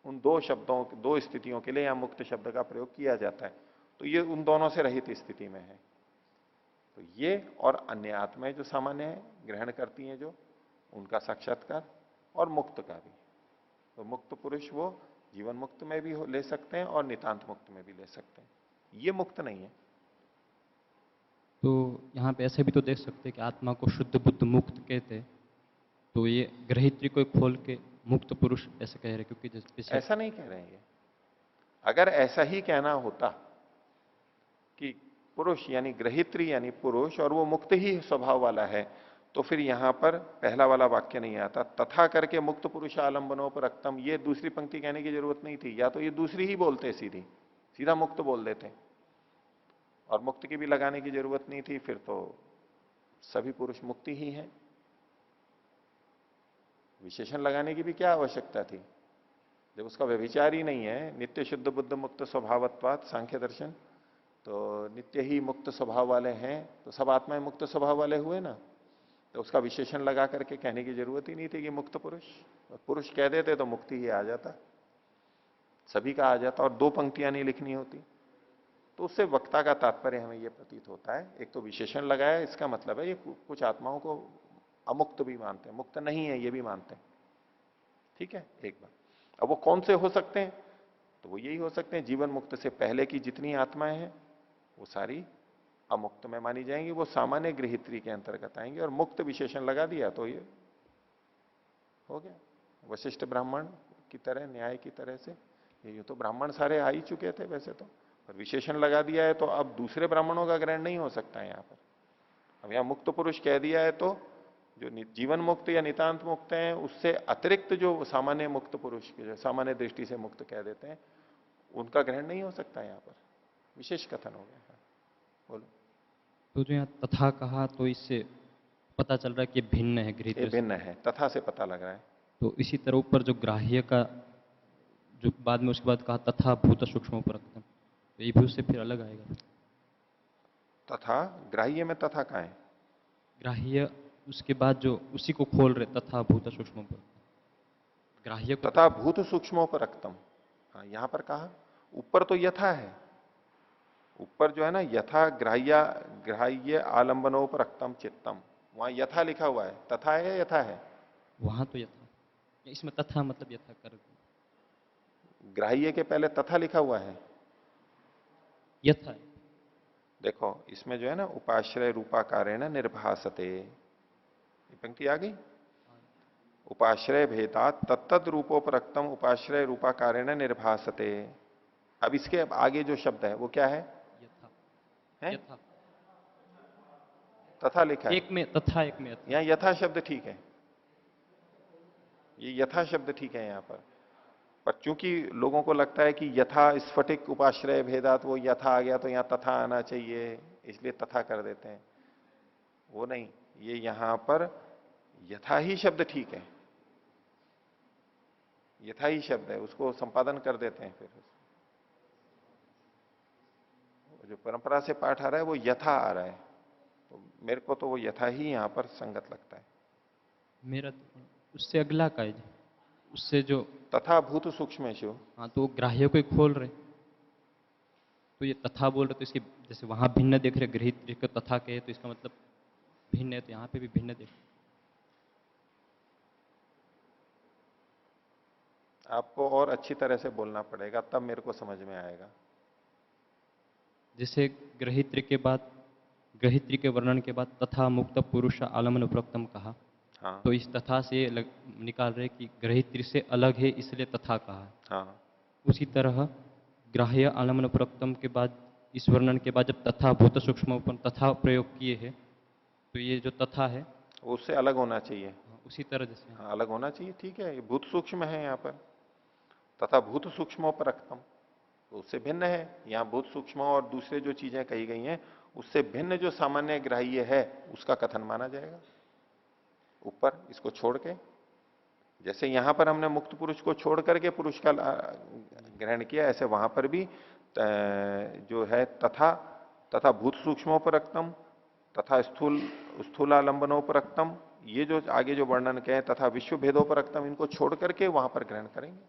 उन दो शब्दों, दो स्थितियों के लिए यहां मुक्त शब्द का प्रयोग किया जाता है। तो ये उन दोनों से रहित स्थिति में है। तो ये और अन्य आत्माएं जो सामान्य है, ग्रहण करती हैं जो, उनका साक्षात्कार, और मुक्त का भी। तो मुक्त पुरुष वो जीवन मुक्त में भी ले सकते हैं और नितांत मुक्त में भी ले सकते हैं। ये मुक्त नहीं है। तो यहाँ पे ऐसे भी तो देख सकते हैं कि आत्मा को शुद्ध बुद्ध मुक्त कहते हैं, तो ये ग्रहित्री को खोल के मुक्त पुरुष ऐसे कह रहे, क्योंकि जैसे ऐसा नहीं कह रहे हैं ये। अगर ऐसा ही कहना होता कि पुरुष यानी ग्रहित्री यानी पुरुष और वो मुक्त ही स्वभाव वाला है, तो फिर यहां पर पहला वाला वाक्य नहीं आता, तथा करके मुक्त पुरुष आलंबनोपरक्तम, ये दूसरी पंक्ति कहने की जरूरत नहीं थी। या तो ये दूसरी ही बोलते, सीधी सीधा मुक्त बोल देते, और मुक्त की भी लगाने की जरूरत नहीं थी, फिर तो सभी पुरुष मुक्ति ही हैं। विशेषण लगाने की भी क्या आवश्यकता थी, जब उसका व्यभिचार ही नहीं है। नित्य शुद्ध बुद्ध मुक्त स्वभावत्वात् सांख्य दर्शन, तो नित्य ही मुक्त स्वभाव वाले हैं, तो सब आत्माएं मुक्त स्वभाव वाले हुए ना। तो उसका विशेषण लगा करके कहने की जरूरत ही नहीं थी कि मुक्त पुरुष। पुरुष कह देते तो मुक्ति ही आ जाता, सभी का आ जाता, और दो पंक्तियां नहीं लिखनी होती। तो उससे वक्ता का तात्पर्य हमें यह प्रतीत होता है, एक तो विशेषण लगाया, इसका मतलब है ये कुछ आत्माओं को अमुक्त भी मानते हैं, मुक्त नहीं है ये भी मानते हैं। ठीक है, एक बात। अब वो कौन से हो सकते हैं? तो वो यही हो सकते हैं, जीवन मुक्त से पहले की जितनी आत्माएं हैं वो सारी अमुक्त में मानी जाएंगी, वो सामान्य गृहित्री के अंतर्गत आएंगे, और मुक्त विशेषण लगा दिया तो ये हो गया वशिष्ठ ब्राह्मण की तरह, न्याय की तरह से। ये तो ब्राह्मण सारे आ ही चुके थे वैसे तो, पर विशेषण लगा दिया है तो अब दूसरे ब्राह्मणों का ग्रहण नहीं हो सकता है यहां पर। अब यहां मुक्त पुरुष कह दिया है तो जो जीवन मुक्त या नितांत मुक्त हैं उससे अतिरिक्त जो सामान्य मुक्त पुरुष के, जो सामान्य दृष्टि से मुक्त कह देते हैं, उनका ग्रहण नहीं हो सकता यहां पर, विशेष कथन हो गया। बोलो। तो जो यहाँ तथा कहा तो इससे पता चल रहा है कि ये भिन्न है ये गृहीत। भिन्न है, तथा से पता लग रहा है। तो इसी तरह ऊपर जो ग्राह्य का जो बाद में उसके बाद कहा तथा भूत सूक्ष्म उपरक्तम, तो ये भी उससे फिर अलग आएगा। तथा ग्राह्य में तथा कहाँ है? ग्राह्य उसके बाद जो उसी को खोल रहे तथा भूत सूक्ष्म उपरक्तम, ग्राह्य को तथा भूत सूक्ष्मोपरक्तम। हाँ, यहां पर कहा ऊपर तो यथा है, ऊपर जो है ना यथा ग्राह्य ग्राह्य आलंबनोपरक्तम चित्तम, वहां यथा लिखा हुआ है, तथा है या यथा है? वहां तो यथा, इसमें तथा मतलब यथा कर, ग्राह्य के पहले तथा लिखा हुआ है। यथा है। देखो इसमें जो है ना उपाश्रय रूपाकारेण निर्भासते, ये पंक्ति आ गई। उपाश्रय भेदात तत्तद रूपोपरक्तम उपाश्रय रूपाकारेण निर्भासते। अब इसके आगे जो शब्द है वो क्या है? यथा है? यथा, तथा लिखा है एक में तथा एक में यथा। यहाँ, यथा शब्द ठीक है, ये यथा शब्द ठीक है यहाँ पर चूंकि लोगों को लगता है कि यथा स्फटिक उपाश्रय भेदात, वो यथा आ गया तो यहाँ तथा आना चाहिए, इसलिए तथा कर देते हैं। वो नहीं, ये यहां पर यथा ही शब्द ठीक है, यथा ही शब्द है, उसको संपादन कर देते हैं। फिर जो परंपरा से पाठ आ रहा है वो यथा आ रहा है, तो मेरे को तो वो यथा ही यहां पर संगत लगता है। मेरा तो उससे अगला का है, उससे जो तथा भूत सूक्ष्मेषु। हाँ, तो ग्राह्य को ही खोल रहे, तो ये तथा बोल रहे, तो इसकी जैसे वहां भिन्न देख रहे, गृहित को तथा कहे तो इसका मतलब भिन्न है, तो यहाँ पे भी भिन्न देख। आपको और अच्छी तरह से बोलना पड़ेगा तब मेरे को समझ में आएगा। जैसे ग्रहित्री के बाद, ग्रहित्री के वर्णन के बाद तथा मुक्त पुरुष आलमन उपरक्तम कहा, हाँ तो इस तथा से निकाल रहे कि ग्रहित्री से अलग है इसलिए तथा कहा। हाँ, उसी तरह ग्राह्य आलमन उपरक्तम के बाद, इस वर्णन के बाद जब तथा भूत सूक्ष्म तथा प्रयोग किए हैं, तो ये जो तथा है वो उससे अलग होना चाहिए। उसी तरह जैसे हाँ, अलग होना चाहिए, ठीक है। ये भूत सूक्ष्म है यहाँ पर, तथा भूत सूक्ष्मोपरक्तम तो उससे भिन्न है। यहाँ भूत सूक्ष्म और दूसरे जो चीजें कही गई हैं उससे भिन्न जो सामान्य ग्राह्य है उसका कथन माना जाएगा ऊपर, इसको छोड़ के। जैसे यहां पर हमने मुक्त पुरुष को छोड़ करके पुरुष का ग्रहण किया, ऐसे वहां पर भी जो है तथा, तथा भूत सूक्ष्मोपरक्तम, तथा स्थूलालंबनोपरक्तम, ये जो आगे जो वर्णन के हैं, तथा विश्व भेदोपरक्तम, इनको छोड़ करके वहां पर ग्रहण करेंगे।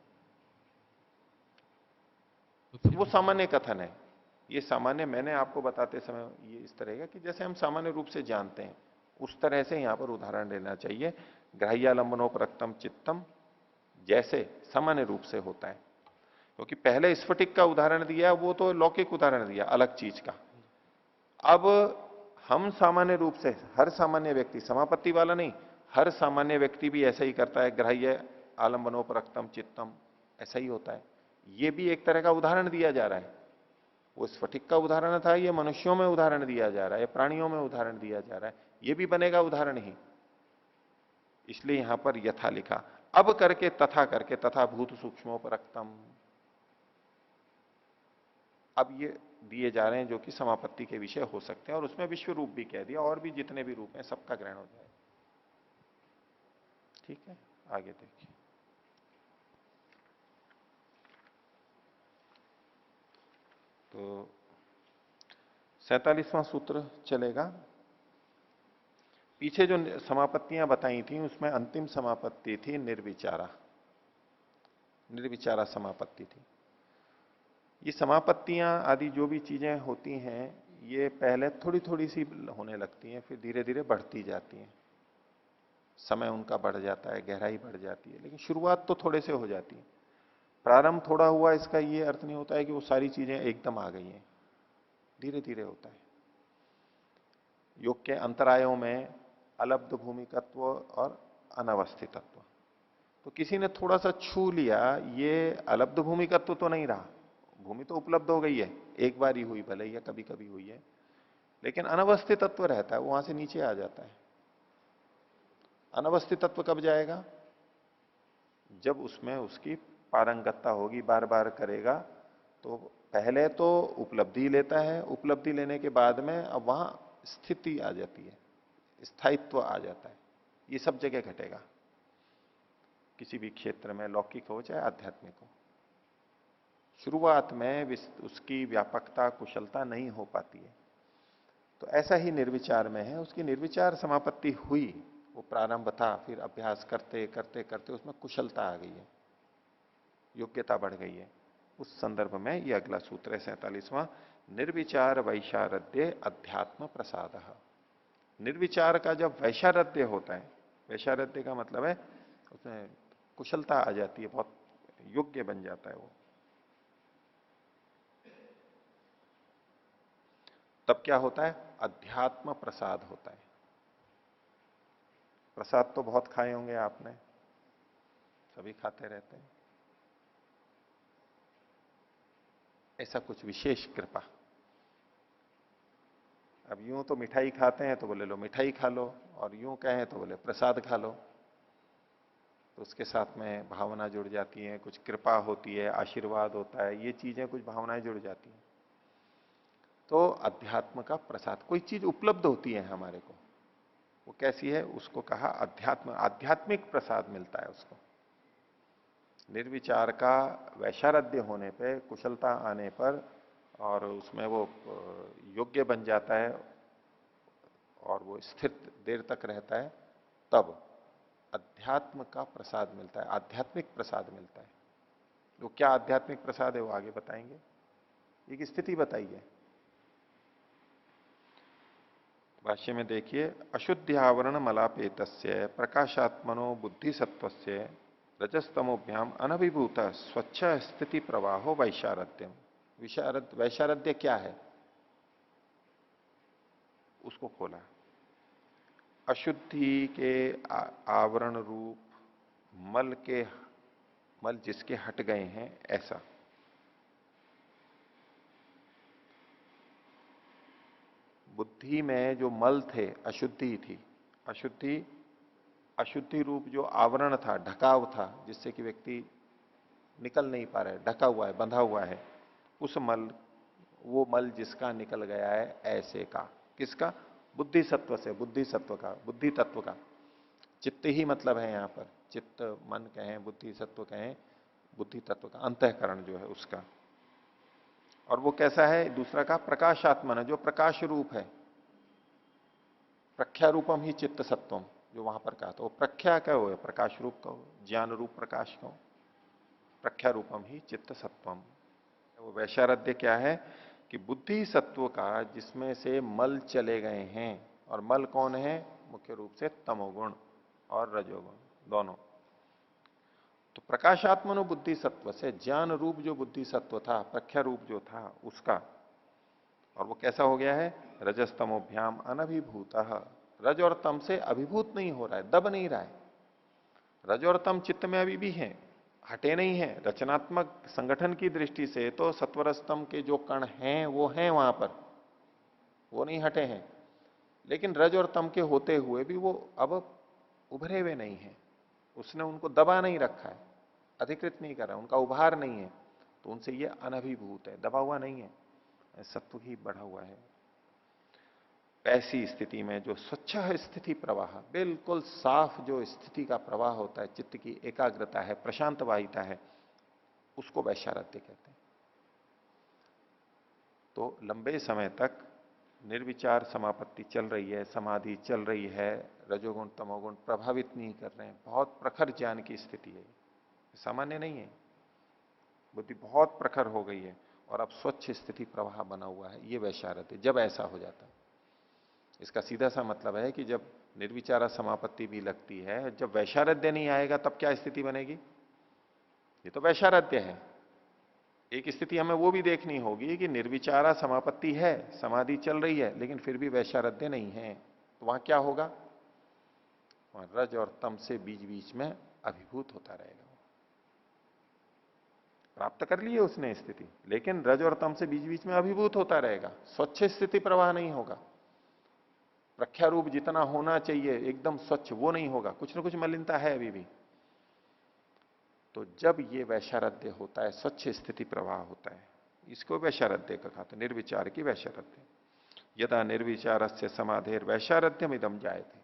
तो फिर वो सामान्य कथन है। ये सामान्य मैंने आपको बताते समय ये इस तरह का कि जैसे हम सामान्य रूप से जानते हैं उस तरह से यहां पर उदाहरण लेना चाहिए। ग्राह्यालंबनोपरक्तम चित्तम जैसे सामान्य रूप से होता है, क्योंकि पहले स्फटिक का उदाहरण दिया वो तो लौकिक उदाहरण दिया अलग चीज का। अब हम सामान्य रूप से, हर सामान्य व्यक्ति, समापत्ति वाला नहीं, हर सामान्य व्यक्ति भी ऐसा ही करता है, ग्राह्य आलंबनोपरक्तम चित्तम, ऐसा ही होता है। ये भी एक तरह का उदाहरण दिया जा रहा है। वो स्फटिक का उदाहरण था, ये मनुष्यों में उदाहरण दिया जा रहा है, प्राणियों में उदाहरण दिया जा रहा है, ये भी बनेगा उदाहरण ही, इसलिए यहां पर यथा लिखा। अब करके तथा करके, तथा भूत सूक्ष्मोपरक्तम, अब ये दिए जा रहे हैं जो कि समापत्ति के विषय हो सकते हैं, और उसमें विश्व रूप भी कह दिया, और भी जितने भी रूप हैं सबका ग्रहण हो जाएगा। ठीक है, आगे देखिए। तो 47वां सूत्र चलेगा। पीछे जो समापत्तियां बताई थी उसमें अंतिम समापत्ति थी निर्विचारा, निर्विचारा समापत्ति थी। ये समापत्तियां आदि जो भी चीजें होती हैं, ये पहले थोड़ी थोड़ी सी होने लगती हैं, फिर धीरे धीरे बढ़ती जाती हैं। समय उनका बढ़ जाता है, गहराई बढ़ जाती है, लेकिन शुरुआत तो थोड़े से हो जाती है। प्रारंभ थोड़ा हुआ, इसका ये अर्थ नहीं होता है कि वो सारी चीजें एकदम आ गई हैं, धीरे धीरे होता है। योग के अंतरायों में अलब्ध भूमिकत्व और अनवस्थितत्व। तो किसी ने थोड़ा सा छू लिया, ये अलब्ध भूमिकत्व तो नहीं रहा, भूमि तो उपलब्ध हो गई है, एक बार ही हुई भले या कभी कभी हुई है, लेकिन अनवस्थित तत्व रहता है, वो वहां से नीचे आ जाता है। अनवस्थित तत्व कब जाएगा? जब उसमें उसकी पारंगतता होगी, बार बार करेगा, तो पहले तो उपलब्धि लेता है, उपलब्धि लेने के बाद में अब वहां स्थिति आ जाती है, स्थायित्व आ जाता है। ये सब जगह घटेगा, किसी भी क्षेत्र में, लौकिक हो चाहे आध्यात्मिक हो। शुरुआत में उसकी व्यापकता, कुशलता नहीं हो पाती है। तो ऐसा ही निर्विचार में है, उसकी निर्विचार समापत्ति हुई, वो प्रारंभ था, फिर अभ्यास करते करते करते उसमें कुशलता आ गई है, योग्यता बढ़ गई है। उस संदर्भ में ये अगला सूत्र है 47वां, निर्विचार वैशारद्य अध्यात्म प्रसाद। निर्विचार का जब वैशारद्य होता है, वैशारद्य का मतलब है उसमें कुशलता आ जाती है, बहुत योग्य बन जाता है वो, तब क्या होता है? अध्यात्म प्रसाद होता है। प्रसाद तो बहुत खाए होंगे आपने, सभी खाते रहते हैं। ऐसा कुछ विशेष कृपा। अब यूं तो मिठाई खाते हैं तो बोले लो मिठाई खा लो, और यूं कहें तो बोले प्रसाद खा लो, तो उसके साथ में भावना जुड़ जाती है, कुछ कृपा होती है, आशीर्वाद होता है, ये चीजें कुछ भावनाएं जुड़ जाती हैं। तो अध्यात्म का प्रसाद, कोई चीज उपलब्ध होती है हमारे को, वो कैसी है, उसको कहा अध्यात्म, आध्यात्मिक प्रसाद मिलता है उसको। निर्विचार का वैशारद्य होने पे, कुशलता आने पर, और उसमें वो योग्य बन जाता है और वो स्थिर देर तक रहता है, तब अध्यात्म का प्रसाद मिलता है, आध्यात्मिक प्रसाद मिलता है। वो क्या आध्यात्मिक प्रसाद है वो आगे बताएंगे। एक स्थिति बताइए, भाष्य में देखिए, अशुद्ध्यावरण मलापेतस्य प्रकाशात्मनो बुद्धि सत्वस्य रजस्तमोभ्याम अनभिभूत स्वच्छ स्थिति प्रवाहो वैशारद्यम। वैशारद्य क्या है, उसको खोला। अशुद्धि के आवरण रूप मल जिसके हट गए हैं, ऐसा। बुद्धि में जो मल थे, अशुद्धि थी, अशुद्धि रूप जो आवरण था, ढकाव था, जिससे कि व्यक्ति निकल नहीं पा रहा है, ढका हुआ है, बंधा हुआ है, उस मल, वो मल जिसका निकल गया है, ऐसे का। किसका? बुद्धि सत्व से, बुद्धि सत्व का, बुद्धि तत्व का। चित्त ही मतलब है यहां पर, चित्त मन कहें, बुद्धि सत्व कहें, बुद्धि तत्व का, अंतःकरण जो है उसका। और वो कैसा है? दूसरा का प्रकाशात्मन, जो प्रकाश रूप है। प्रख्या रूपम ही चित्त सत्वम, जो वहां पर कहा, तो वो प्रख्या क्या हो, प्रकाश रूप का हो, ज्ञान रूप प्रकाश का हो। प्रख्या रूपम ही चित्त सत्वम। वो वैशारद्य क्या है कि बुद्धि सत्व का, जिसमें से मल चले गए हैं, और मल कौन है? मुख्य रूप से तमोगुण और रजोगुण दोनों। तो प्रकाशात्मनो बुद्धि सत्व से ज्ञान रूप जो बुद्धि सत्व था, प्रख्या रूप जो था उसका, और वो कैसा हो गया है? रजस्तमोभ्याम अनभिभूत। रज और तम से अभिभूत नहीं हो रहा है, दब नहीं रहा है। रज और तम चित्त में अभी भी हैं, हटे नहीं है। रचनात्मक संगठन की दृष्टि से तो सत्वरस्तम के जो कण हैं वो हैं वहां पर, वो नहीं हटे हैं। लेकिन रज और तम के होते हुए भी वो अब उभरे हुए नहीं है, उसने उनको दबा नहीं रखा है, अधिकृत नहीं कर रहा, उनका उभार नहीं है, तो उनसे ये अनभिभूत है, दबा हुआ नहीं है, सत्व ही बढ़ा हुआ है। ऐसी स्थिति में जो स्वच्छ स्थिति प्रवाह, बिल्कुल साफ जो स्थिति का प्रवाह होता है, चित्त की एकाग्रता है, प्रशांत वाहिता है, उसको वैशारद्य कहते हैं। तो लंबे समय तक निर्विचार समापत्ति चल रही है, समाधि चल रही है, रजोगुण तमोगुण प्रभावित नहीं कर रहे हैं, बहुत प्रखर ज्ञान की स्थिति है, सामान्य नहीं है, बुद्धि बहुत प्रखर हो गई है, और अब स्वच्छ स्थिति प्रवाह बना हुआ है, ये वैशारद्य, जब ऐसा हो जाता है। इसका सीधा सा मतलब है कि जब निर्विचारा समापत्ति भी लगती है, जब वैशारद्य नहीं आएगा तब क्या स्थिति बनेगी? ये तो वैशारद्य है। एक स्थिति हमें वो भी देखनी होगी कि निर्विचारा समापत्ति है, समाधि चल रही है, लेकिन फिर भी वैशारद्य नहीं है, तो वहां क्या होगा? वहां रज और तम से बीच बीच में अभिभूत होता रहेगा। प्राप्त कर लिए उसने स्थिति, लेकिन रज और तम से बीच बीच में अभिभूत होता रहेगा, स्वच्छ स्थिति प्रवाह नहीं होगा। प्रख्यारूप जितना होना चाहिए एकदम स्वच्छ, वो नहीं होगा, कुछ ना कुछ मलिनता है अभी भी। तो जब ये वैशारद्य होता है, स्वच्छ स्थिति प्रवाह होता है, इसको वैशारद्य कहा था, निर्विचार की वैशारद्य। यदा निर्विचार से समाधेर वैशारद्यम इदम जायते,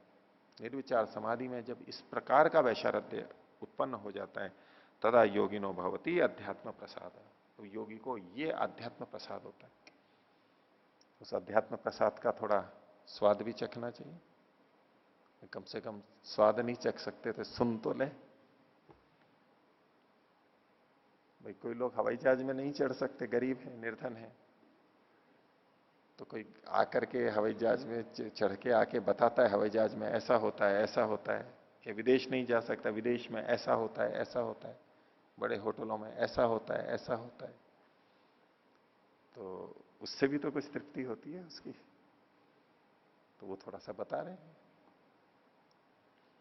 निर्विचार समाधि में जब इस प्रकार का वैशारद्य उत्पन्न हो जाता है, तदा योगिनो भवती अध्यात्म प्रसाद, तो योगी को ये अध्यात्म प्रसाद होता है। उस अध्यात्म प्रसाद का थोड़ा स्वाद भी चखना चाहिए, कम से कम स्वाद नहीं चख सकते तो सुन तो ले। भाई कोई लोग हवाई जहाज में नहीं चढ़ सकते, गरीब है, निर्धन है, तो कोई आकर के हवाई जहाज में चढ़ के आके बताता है हवाई जहाज में ऐसा होता है, ऐसा होता है, कि विदेश नहीं जा सकता, विदेश में ऐसा होता है, ऐसा होता है, बड़े होटलों में ऐसा होता है, ऐसा होता है, तो उससे भी तो कुछ तृप्ति होती है उसकी, तो वो थोड़ा सा बता रहे हैं।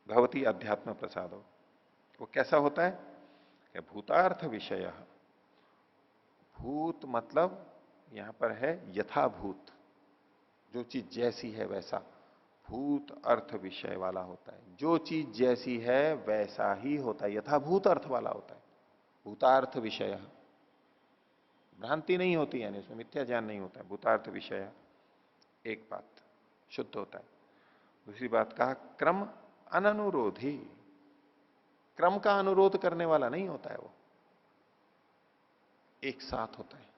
भवती अध्यात्म प्रसादो, वो कैसा होता है कि भूतार्थ विषय, भूत मतलब यहां पर है यथाभूत, जो चीज जैसी है वैसा, भूत अर्थ विषय वाला होता है। जो चीज जैसी है वैसा ही होता है, यथाभूत अर्थ वाला होता है। भूतार्थ विषय, भ्रांति नहीं होती, यानी उसमें मिथ्या ज्ञान नहीं होता है। भूतार्थ विषय एक बात शुद्ध होता है। दूसरी बात कहा क्रम अननुरोधी, क्रम का अनुरोध करने वाला नहीं होता है, वो एक साथ होता है।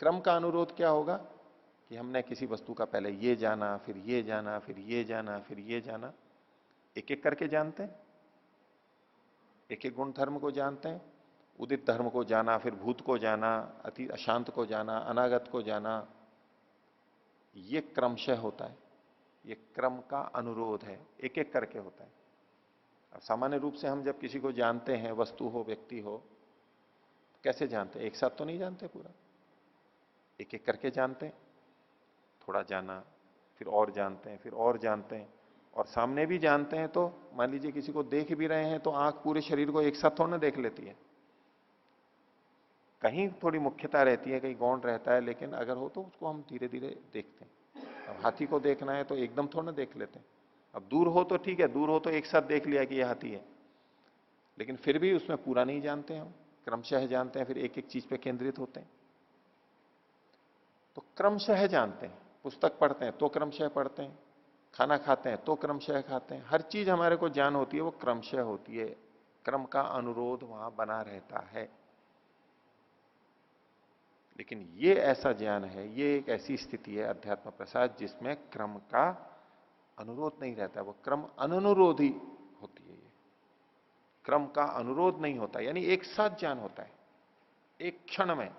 क्रम का अनुरोध क्या होगा कि हमने किसी वस्तु का पहले ये जाना, फिर ये जाना, फिर ये जाना, फिर ये जाना, एक एक करके जानते हैं, एक एक गुण धर्म को जानते हैं। उदित धर्म को जाना, फिर भूत को जाना, अति अशांत को जाना, अनागत को जाना, ये क्रमशः होता है, ये क्रम का अनुरोध है, एक एक करके होता है। अब सामान्य रूप से हम जब किसी को जानते हैं, वस्तु हो व्यक्ति हो, कैसे जानते हैं? एक साथ तो नहीं जानते पूरा, एक एक करके जानते हैं। थोड़ा जाना, फिर और जानते हैं, फिर और जानते हैं, और सामने भी जानते हैं। तो मान लीजिए किसी को देख भी रहे हैं तो आंख पूरे शरीर को एक साथ थोड़ा ना देख लेती है, कहीं थोड़ी मुख्यता रहती है, कहीं गौण रहता है, लेकिन अगर हो तो उसको हम धीरे धीरे देखते हैं। अब हाथी को देखना है तो एकदम थोड़ा ना देख लेते हैं। अब दूर हो तो ठीक है, दूर हो तो एक साथ देख लिया कि यह हाथी है, लेकिन फिर भी उसमें पूरा नहीं जानते हम, क्रमशः जानते हैं, फिर एक एक चीज पे केंद्रित होते हैं। तो क्रमशः जानते हैं, पुस्तक पढ़ते हैं तो क्रमशः पढ़ते हैं, खाना खाते हैं तो क्रमशः खाते हैं, हर चीज हमारे को ज्ञान होती है वो क्रमशः होती है, क्रम का अनुरोध वहां बना रहता है। लेकिन ये ऐसा ज्ञान है, ये एक ऐसी स्थिति है अध्यात्म प्रसाद जिसमें क्रम का अनुरोध नहीं रहता, वो क्रम अनुरोधी होती है। ये क्रम का अनुरोध नहीं होता, यानी एक साथ ज्ञान होता है, एक क्षण में,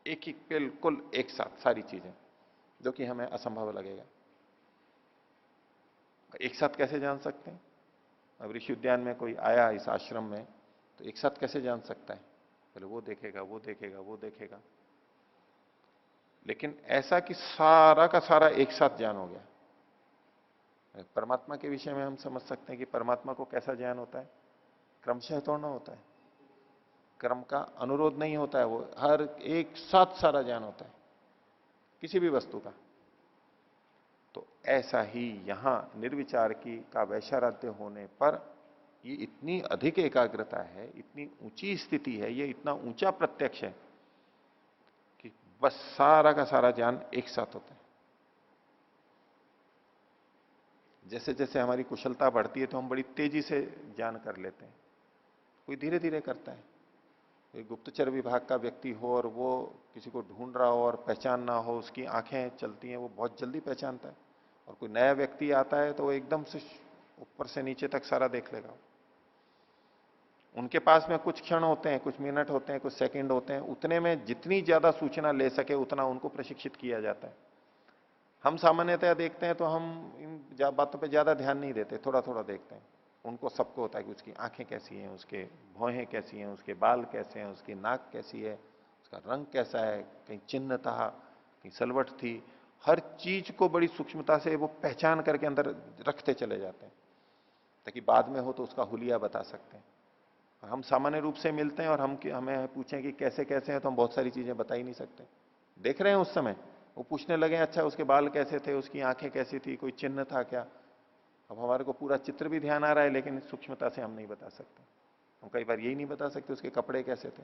एक ही बिल्कुल एक साथ सारी चीजें, जो कि हमें असंभव लगेगा। एक साथ कैसे जान सकते हैं? अब ऋषि उद्यान में कोई आया इस आश्रम में, तो एक साथ कैसे जान सकता है? पहले वो देखेगा, वो देखेगा, वो देखेगा, लेकिन ऐसा कि सारा का सारा एक साथ ज्ञान हो गया। परमात्मा के विषय में हम समझ सकते हैं कि परमात्मा को कैसा ज्ञान होता है, क्रमशः तोड़ना होता है, क्रम का अनुरोध नहीं होता है, वो हर एक साथ सारा ज्ञान होता है किसी भी वस्तु का। तो ऐसा ही यहां निर्विचार की का वैशारद्य होने पर ये इतनी अधिक एकाग्रता है, इतनी ऊंची स्थिति है, ये इतना ऊंचा प्रत्यक्ष है कि बस सारा का सारा ज्ञान एक साथ होता है। जैसे जैसे हमारी कुशलता बढ़ती है तो हम बड़ी तेजी से ज्ञान कर लेते हैं, कोई धीरे धीरे करता है। कोई गुप्तचर विभाग का व्यक्ति हो और वो किसी को ढूंढ रहा हो और पहचान ना हो, उसकी आंखें चलती हैं, वो बहुत जल्दी पहचानता है। और कोई नया व्यक्ति आता है तो वो एकदम से ऊपर से नीचे तक सारा देख लेगा। उनके पास में कुछ क्षण होते हैं, कुछ मिनट होते हैं, कुछ सेकंड होते हैं, उतने में जितनी ज्यादा सूचना ले सके उतना उनको प्रशिक्षित किया जाता है। हम सामान्यतया देखते हैं तो हम इन बातों पे ज्यादा ध्यान नहीं देते, थोड़ा थोड़ा देखते हैं। उनको सबको होता है कि उसकी आंखें कैसी हैं, उसके भौहें कैसी हैं, उसके बाल कैसे हैं, उसकी नाक कैसी है, उसका रंग कैसा है, कहीं चिन्ह था, कहीं सलवट थी, हर चीज को बड़ी सूक्ष्मता से वो पहचान करके अंदर रखते चले जाते हैं, ताकि बाद में हो तो उसका हुलिया बता सकते हैं। और हम सामान्य रूप से मिलते हैं और हम हमें पूछें कि कैसे कैसे हैं, तो हम बहुत सारी चीजें बता ही नहीं सकते। देख रहे हैं उस समय, वो पूछने लगे अच्छा उसके बाल कैसे थे, उसकी आंखें कैसी थी, कोई चिन्ह था क्या। अब हमारे को पूरा चित्र भी ध्यान आ रहा है, लेकिन सूक्ष्मता से हम नहीं बता सकते। हम कई बार यही नहीं बता सकते उसके कपड़े कैसे थे,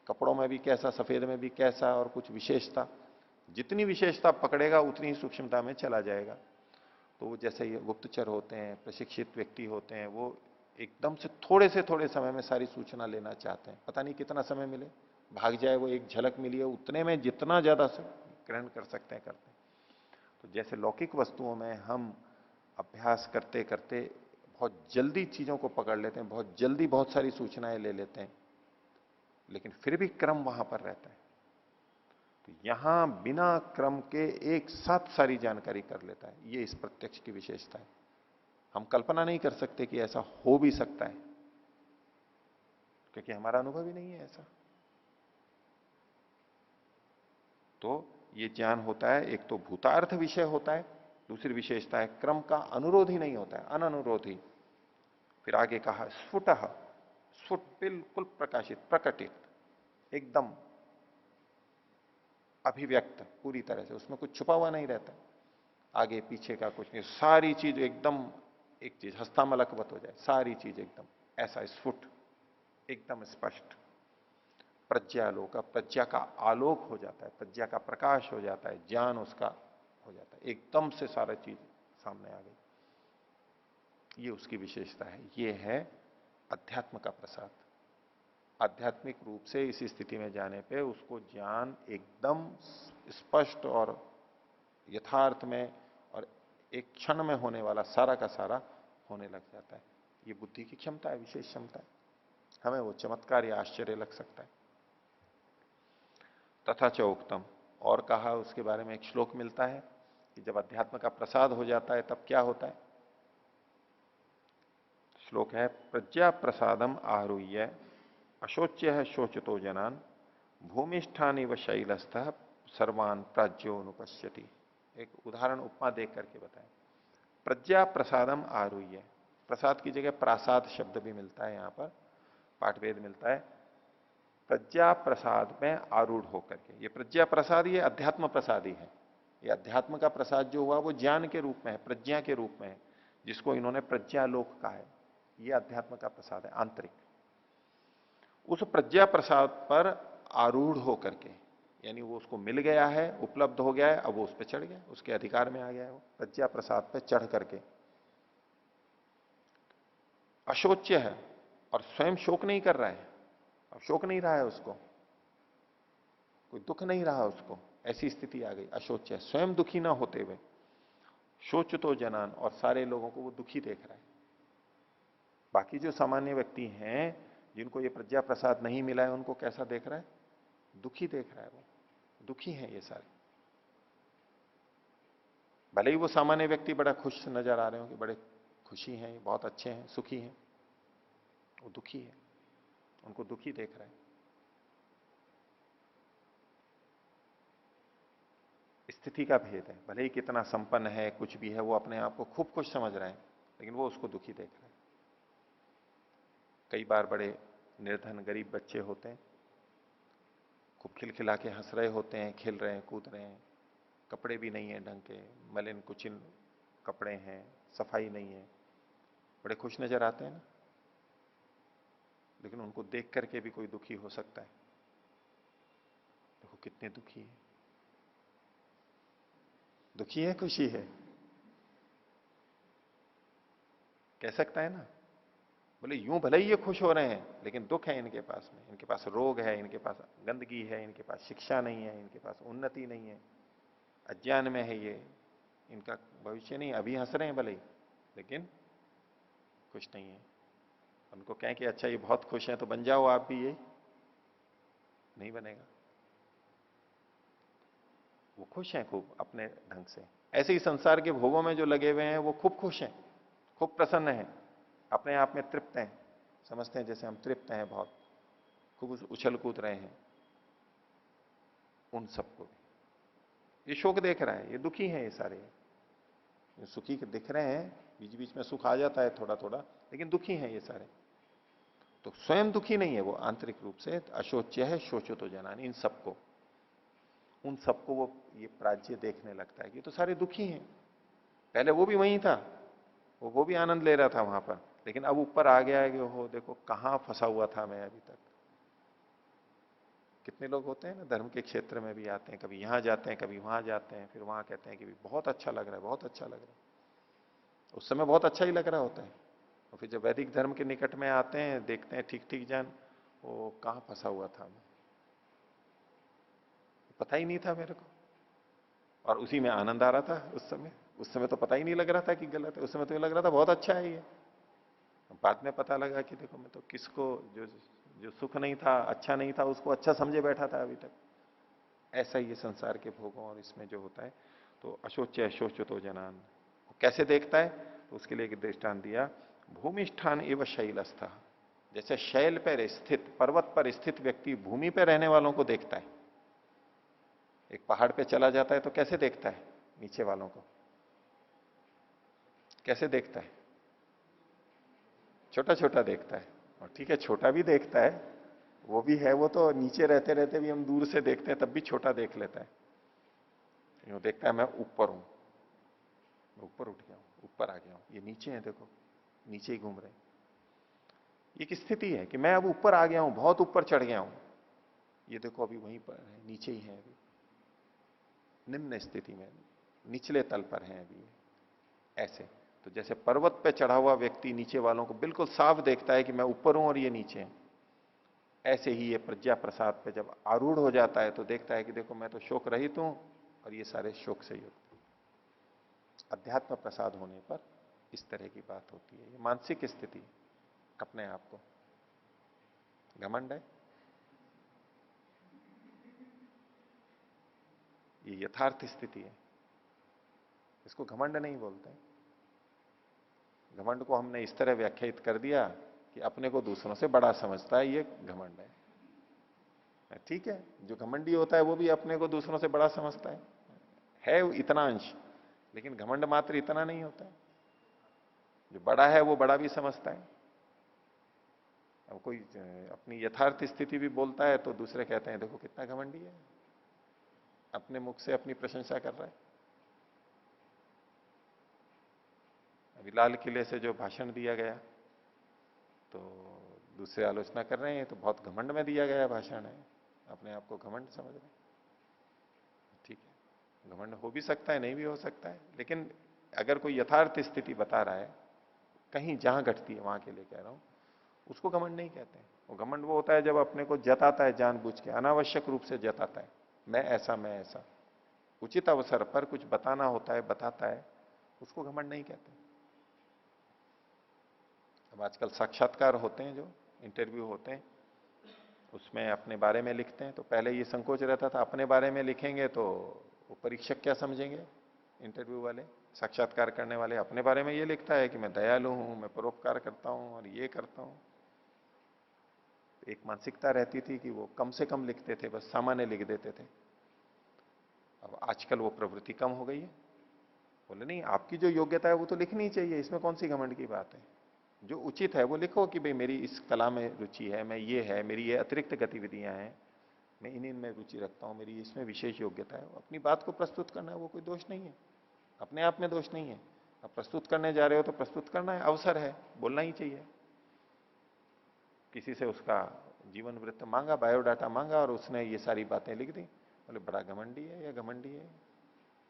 कपड़ों में भी कैसा, सफेद में भी कैसा, और कुछ विशेषता। जितनी विशेषता पकड़ेगा उतनी ही सूक्ष्मता में चला जाएगा। तो वो जैसे ये गुप्तचर होते हैं, प्रशिक्षित व्यक्ति होते हैं, वो एकदम से थोड़े समय में सारी सूचना लेना चाहते हैं। पता नहीं कितना समय मिले, भाग जाए, वो एक झलक मिली है उतने में जितना ज्यादा ग्रहण कर सकते हैं करते हैं। तो जैसे लौकिक वस्तुओं में हम अभ्यास करते करते बहुत जल्दी चीजों को पकड़ लेते हैं, बहुत जल्दी बहुत सारी सूचनाएं ले लेते हैं, लेकिन फिर भी क्रम वहां पर रहता है। तो यहां बिना क्रम के एक साथ सारी जानकारी कर लेता है, ये इस प्रत्यक्ष की विशेषता है। हम कल्पना नहीं कर सकते कि ऐसा हो भी सकता है, क्योंकि हमारा अनुभव ही नहीं है ऐसा। तो ये ज्ञान होता है, एक तो भूतार्थ विषय होता है, दूसरी विशेषता है क्रम का अनुरोध ही नहीं होता है, अननुरोधी। फिर आगे कहा स्फुट, स्फुट बिल्कुल प्रकाशित, प्रकटित, एकदम अभिव्यक्त पूरी तरह से, उसमें कुछ छुपा हुआ नहीं रहता, आगे पीछे का कुछ नहीं, सारी चीज एकदम, एक चीज हस्तामलकवत हो जाए, सारी चीज एकदम ऐसा स्फुट, एकदम स्पष्ट। प्रज्ञालोक, प्रज्ञा का आलोक हो जाता है, प्रज्ञा का प्रकाश हो जाता है, ज्ञान उसका हो जाता है, एकदम से सारा चीज सामने आ गई। ये उसकी विशेषता है, ये है अध्यात्म का प्रसाद। आध्यात्मिक रूप से इस स्थिति में जाने पे उसको ज्ञान एकदम स्पष्ट और यथार्थ में और एक क्षण में होने वाला सारा का सारा होने लग जाता है। ये बुद्धि की क्षमता है, विशेष क्षमता है। हमें वो चमत्कार या आश्चर्य लग सकता है। तथा च उक्तम, और कहा उसके बारे में एक श्लोक मिलता है कि जब अध्यात्म का प्रसाद हो जाता है तब क्या होता है। श्लोक है, प्रज्ञा प्रसादम आरुह्य अशोच्य है शोचतो जनान भूमिष्ठानी व शैलस्थ सर्वान प्राज्योनुपश्यति। एक उदाहरण उपमा देख करके बताएं। प्रज्ञा प्रसादम आरुह्य, प्रसाद की जगह प्रासाद शब्द भी मिलता है, यहां पर पाठभेद मिलता है। प्रज्ञा प्रसाद में आरूढ़ होकर के, ये प्रज्ञा प्रसाद ये अध्यात्म प्रसाद ही है। ये अध्यात्म का प्रसाद जो हुआ वो ज्ञान के रूप में है, प्रज्ञा के रूप में है, जिसको इन्होंने प्रज्ञालोक कहा है। ये अध्यात्म का प्रसाद है आंतरिक। उस प्रज्ञा प्रसाद पर आरूढ़ होकर के, यानी वो उसको मिल गया है, उपलब्ध हो गया है, अब वो उस पर चढ़ गया, उसके अधिकार में आ गया है, वो प्रज्ञा प्रसाद पे चढ़ करके अशोच्य है और स्वयं शोक नहीं कर रहा है। अब शोक नहीं रहा है उसको, कोई दुख नहीं रहा उसको, ऐसी स्थिति आ गई अशोच्य, स्वयं दुखी ना होते हुए शोच तो जनान, और सारे लोगों को वो दुखी देख रहा है। बाकी जो सामान्य व्यक्ति हैं जिनको ये प्रज्ञा प्रसाद नहीं मिला है उनको कैसा देख रहा है, दुखी देख रहा है, वो दुखी है ये सारे। भले ही वो सामान्य व्यक्ति बड़ा खुश नजर आ रहे हो कि बड़े खुशी हैं, बहुत अच्छे हैं, सुखी हैं, वो दुखी है, उनको दुखी देख रहा है। स्थिति का भेद है, भले ही कितना संपन्न है, कुछ भी है, वो अपने आप को खूब खुश समझ रहे हैं, लेकिन वो उसको दुखी देख रहा है। कई बार बड़े निर्धन गरीब बच्चे होते हैं, खूब खिलखिला के हंस रहे होते हैं, खेल रहे हैं, कूद रहे हैं, कपड़े भी नहीं है ढंग के, मलिन कुचिन कपड़े हैं, सफाई नहीं है, बड़े खुश नजर आते हैं ना, लेकिन उनको देख करके भी कोई दुखी हो सकता है। देखो कितने दुखी है, दुखी है खुशी है, कह सकता है ना। बोले यूं भले ही ये खुश हो रहे हैं, लेकिन दुख है इनके पास में, इनके पास रोग है, इनके पास गंदगी है, इनके पास शिक्षा नहीं है, इनके पास उन्नति नहीं है, अज्ञान में है ये, इनका भविष्य नहीं। अभी हंस रहे हैं भले ही, लेकिन खुश नहीं है। उनको कहें कि अच्छा ये बहुत खुश हैं तो बन जाओ आप भी ये, नहीं बनेगा। वो खुश हैं खूब अपने ढंग से। ऐसे ही संसार के भोगों में जो लगे हुए हैं वो खूब खुश हैं, खूब प्रसन्न हैं, अपने आप में तृप्त हैं, समझते हैं जैसे हम तृप्त हैं, बहुत खूब उछल कूद रहे हैं। उन सबको भी ये शोक देख रहा है, ये दुखी हैं, ये सारे ये सुखी दिख रहे हैं, बीच बीच में सुख आ जाता है थोड़ा थोड़ा, लेकिन दुखी हैं ये सारे। तो स्वयं दुखी नहीं है वो आंतरिक रूप से, अशोच्य है शोचितो जनान, इन सबको, उन सबको वो ये प्राज्य देखने लगता है कि तो सारे दुखी हैं। पहले वो भी वहीं था, वो भी आनंद ले रहा था वहां पर, लेकिन अब ऊपर आ गया है कि हो देखो कहां फंसा हुआ था मैं अभी तक। कितने लोग होते हैं ना धर्म के क्षेत्र में भी आते हैं, कभी यहां जाते हैं कभी वहां जाते हैं, फिर वहां कहते हैं कि बहुत अच्छा लग रहा है, बहुत अच्छा लग रहा है। उस समय बहुत अच्छा ही लग रहा होता है, और फिर जब वैदिक धर्म के निकट में आते हैं देखते हैं ठीक ठीक जान वो कहां फंसा हुआ था मैं, पता ही नहीं था मेरे को, और उसी में आनंद आ रहा था उस समय। उस समय तो पता ही नहीं लग रहा था कि गलत है, उस समय तो ये लग रहा था बहुत अच्छा है ये। बाद में पता लगा कि देखो मैं तो किसको, जो जो सुख नहीं था, अच्छा नहीं था, उसको अच्छा समझे बैठा था अभी तक। ऐसा ही ये संसार के भोगों और इसमें जो होता है। तो अशोच्य शोचितो जनान कैसे देखता है, तो उसके लिए एक दृष्टांत दिया, भूमिष्ठान एवं शैलस्थ। जैसे शैल पर स्थित, पर्वत पर स्थित व्यक्ति भूमि पर रहने वालों को देखता है। एक पहाड़ पे चला जाता है तो कैसे देखता है नीचे वालों को, कैसे देखता है, छोटा छोटा देखता है। और ठीक है छोटा भी देखता है, वो भी है, वो तो नीचे रहते रहते भी हम दूर से देखते हैं तब भी छोटा देख लेता है। यूं देखता है मैं ऊपर हूं, मैं ऊपर उठ गया हूं, ऊपर आ गया हूं, ये नीचे है देखो, नीचे ही घूम रहे हैं। ये एक स्थिति है कि मैं अब ऊपर आ गया हूं, बहुत ऊपर चढ़ गया हूं, ये देखो अभी वहीं पर है, नीचे ही है अभी, निम्न स्थिति में, निचले तल पर है अभी। ऐसे तो जैसे पर्वत पे चढ़ा हुआ व्यक्ति नीचे वालों को बिल्कुल साफ देखता है कि मैं ऊपर हूं और ये नीचे है, ऐसे ही ये प्रज्ञा प्रसाद पे जब आरूढ़ हो जाता है तो देखता है कि देखो मैं तो शोक रहित हूं और ये सारे शोक से युक्त। अध्यात्म प्रसाद होने पर इस तरह की बात होती है। ये मानसिक स्थिति, अपने आप को घमंड है, ये यथार्थ स्थिति है, इसको घमंड नहीं बोलते। घमंड को हमने इस तरह व्याख्यायित कर दिया कि अपने को दूसरों से बड़ा समझता है, ये घमंड है। ठीक है, जो घमंडी होता है वो भी अपने को दूसरों से बड़ा समझता है इतना अंश, लेकिन घमंड मात्र इतना नहीं होता है। जो बड़ा है वो बड़ा भी समझता है। अब कोई अपनी यथार्थ स्थिति भी बोलता है तो दूसरे कहते हैं देखो कितना घमंडी है, अपने मुख से अपनी प्रशंसा कर रहा है। अभी लाल किले से जो भाषण दिया गया तो दूसरे आलोचना कर रहे हैं तो बहुत घमंड में दिया गया भाषण है, अपने आप को घमंड समझ रहे हैं। ठीक है, घमंड हो भी सकता है, नहीं भी हो सकता है, लेकिन अगर कोई यथार्थ स्थिति बता रहा है कहीं जहां घटती है वहां के लिए कह रहा हूं, उसको घमंड नहीं कहते हैं। वो घमंड वो होता है जब अपने को जताता है, जानबूझ के अनावश्यक रूप से जताता है, मैं ऐसा मैं ऐसा, उचित अवसर पर कुछ बताना होता है बताता है, उसको घमंड नहीं कहते। अब आजकल साक्षात्कार होते हैं, जो इंटरव्यू होते हैं, उसमें अपने बारे में लिखते हैं, तो पहले ये संकोच रहता था अपने बारे में लिखेंगे तो वो परीक्षक क्या समझेंगे, इंटरव्यू वाले, साक्षात्कार करने वाले अपने बारे में ये लिखता है कि मैं दयालु हूं, मैं परोपकार करता हूं और ये करता हूं। एक मानसिकता रहती थी कि वो कम से कम लिखते थे, बस सामान्य लिख देते थे। अब आजकल वो प्रवृत्ति कम हो गई है, बोले नहीं आपकी जो योग्यता है वो तो लिखनी चाहिए, इसमें कौन सी घमंड की बात है, जो उचित है वो लिखो कि भाई मेरी इस कला में रुचि है, मैं ये है, मेरी ये अतिरिक्त गतिविधियां हैं, मैं इन में रुचि रखता हूं, मेरी इसमें विशेष योग्यता है, अपनी बात को प्रस्तुत करना है, वो कोई दोष नहीं है, अपने आप में दोष नहीं है। अब प्रस्तुत करने जा रहे हो तो प्रस्तुत करना है, अवसर है, बोलना ही चाहिए। किसी से उसका जीवन वृत्त मांगा, बायोडाटा मांगा और उसने ये सारी बातें लिख दी, बोले बड़ा घमंडी है या घमंडी है,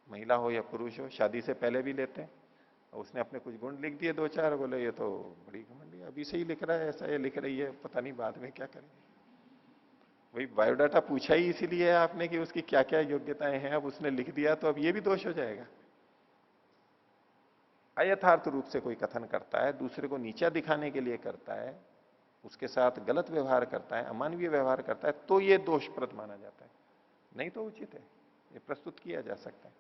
महिला हो या पुरुष हो, शादी से पहले भी लेते हैं, उसने अपने कुछ गुण लिख दिए दो चार, बोले ये तो बड़ी घमंडी है, अभी से ही लिख रहा है ऐसा, ये लिख रही है, पता नहीं बाद में क्या करेंगे। वही बायोडाटा पूछा ही इसीलिए है आपने कि उसकी क्या क्या योग्यताएं हैं, अब उसने लिख दिया तो अब ये भी दोष हो जाएगा। अयथार्थ रूप से कोई कथन करता है, दूसरे को नीचा दिखाने के लिए करता है, उसके साथ गलत व्यवहार करता है, अमानवीय व्यवहार करता है, तो ये दोषप्रद माना जाता है, नहीं तो उचित है, ये प्रस्तुत किया जा सकता है।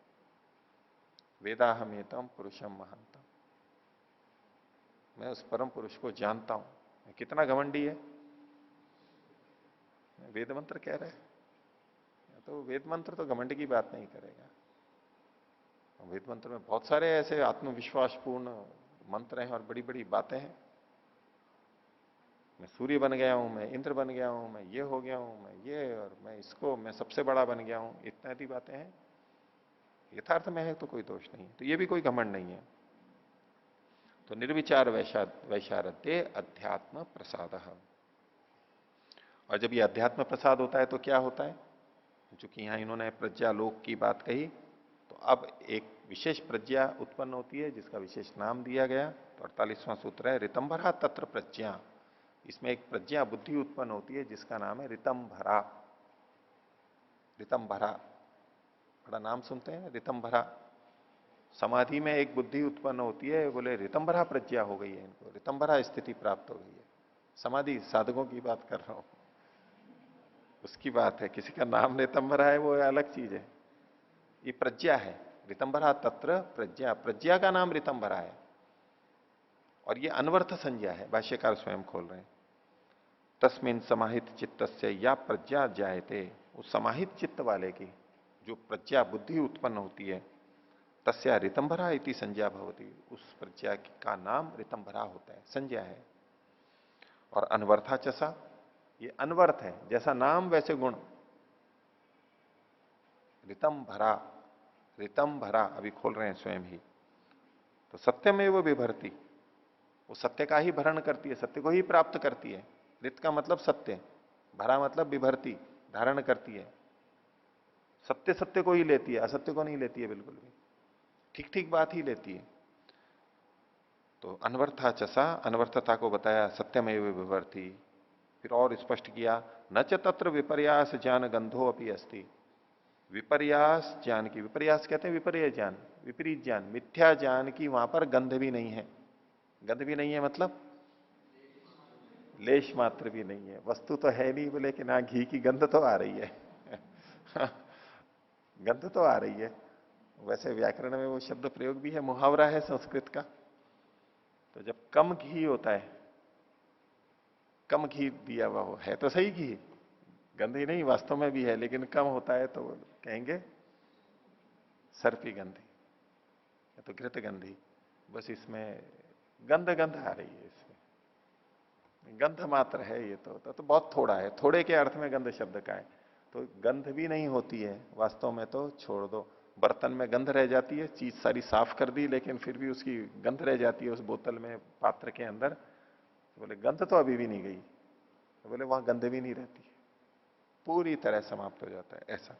वेदाहमेतम पुरुषम महानतम, मैं उस परम पुरुष को जानता हूं। कितना घमंडी है, वेद मंत्र कह रहे हैं, तो वेद मंत्र तो घमंड की बात नहीं करेगा। वेद मंत्र में बहुत सारे ऐसे आत्मविश्वासपूर्ण मंत्र हैं और बड़ी बड़ी बातें हैं। मैं सूर्य बन गया हूं, मैं इंद्र बन गया हूं, मैं ये हो गया हूं, मैं ये, और मैं इसको, मैं सबसे बड़ा बन गया हूं, इत्यादि बातें हैं। यथार्थ में है तो कोई दोष नहीं, तो ये भी कोई घमंड नहीं है। तो निर्विचार वैशारद्य अध्यात्म प्रसाद। और जब ये अध्यात्म प्रसाद होता है तो क्या होता है, चूंकि यहां इन्होंने प्रज्ञालोक की बात कही, तो अब एक विशेष प्रज्ञा उत्पन्न होती है जिसका विशेष नाम दिया गया। तो 48वां सूत्र है ऋतंभरा तत्र प्रज्ञा। इसमें एक प्रज्ञा बुद्धि उत्पन्न होती है जिसका नाम है ऋतंभरा। ऋतंभरा, बड़ा नाम सुनते हैं ऋतंभरा। समाधि में एक बुद्धि उत्पन्न होती है, बोले ऋतंभरा प्रज्ञा हो गई है इनको, ऋतंभरा स्थिति प्राप्त हो गई है। समाधि साधकों की बात कर रहा हूं, उसकी बात है। किसी का नाम ऋतंभरा है वो अलग चीज है, ये प्रज्ञा है। ऋतंभरा तत्र प्रज्ञा, प्रज्ञा का नाम ऋतंभरा है। और ये अनवर्थ संज्ञा है, भाष्यकार स्वयं खोल रहे हैं। तस्मिन समाहित चित्तस्य या प्रज्ञा जायते, उस समाहित चित्त वाले की जो प्रज्ञा बुद्धि उत्पन्न होती है, तस्या ऋतंभरा इति संज्ञा भवती, उस प्रज्ञा का नाम ऋतंभरा होता है, संज्ञा है। और अनवर्था चसा, ये अनवर्थ है, जैसा नाम वैसे गुण। ऋतंभरा, ऋतंभरा अभी खोल रहे हैं स्वयं ही। तो सत्यमेव वो विभरती, वो सत्य का ही भरण करती है, सत्य को ही प्राप्त करती है। ऋत का मतलब सत्य, भरा मतलब विभरती, धारण करती है। सत्य सत्य को ही लेती है, असत्य को नहीं लेती है बिल्कुल भी, ठीक ठीक बात ही लेती है। तो अनवर्था चसा, अनवर्थता को बताया, सत्यमेव विभरती। फिर और स्पष्ट किया, न च तत्र विपर्यास ज्ञान गंधो अपि अस्ति। विपर्यास ज्ञान की, विपर्यास कहते हैं विपर्य ज्ञान, विपरीत ज्ञान, मिथ्या ज्ञान की वहां पर गंध भी नहीं है। गंध भी नहीं है मतलब लेश मात्र भी नहीं है, वस्तु तो है नहीं, बोले कि ना घी की गंध तो आ रही है गंध तो आ रही है। वैसे व्याकरण में वो शब्द प्रयोग भी है, मुहावरा है संस्कृत का। तो जब कम घी होता है, कम घी दिया हुआ हो, है तो सही घी, गंध ही नहीं वास्तव में भी है, लेकिन कम होता है तो कहेंगे सर्पी गंधी या तो घृत गंधी। बस इसमें गंध गंध आ रही है, इसमें गंध मात्र है ये तो बहुत थोड़ा है, थोड़े के अर्थ में गंध शब्द का है। तो गंध भी नहीं होती है वास्तव में, तो छोड़ दो। बर्तन में गंध रह जाती है, चीज सारी साफ कर दी लेकिन फिर भी उसकी गंध रह जाती है उस बोतल में, पात्र के अंदर। तो बोले गंध तो अभी भी नहीं गई, तो बोले वहां गंध भी नहीं रहती, पूरी तरह समाप्त हो जाता है। ऐसा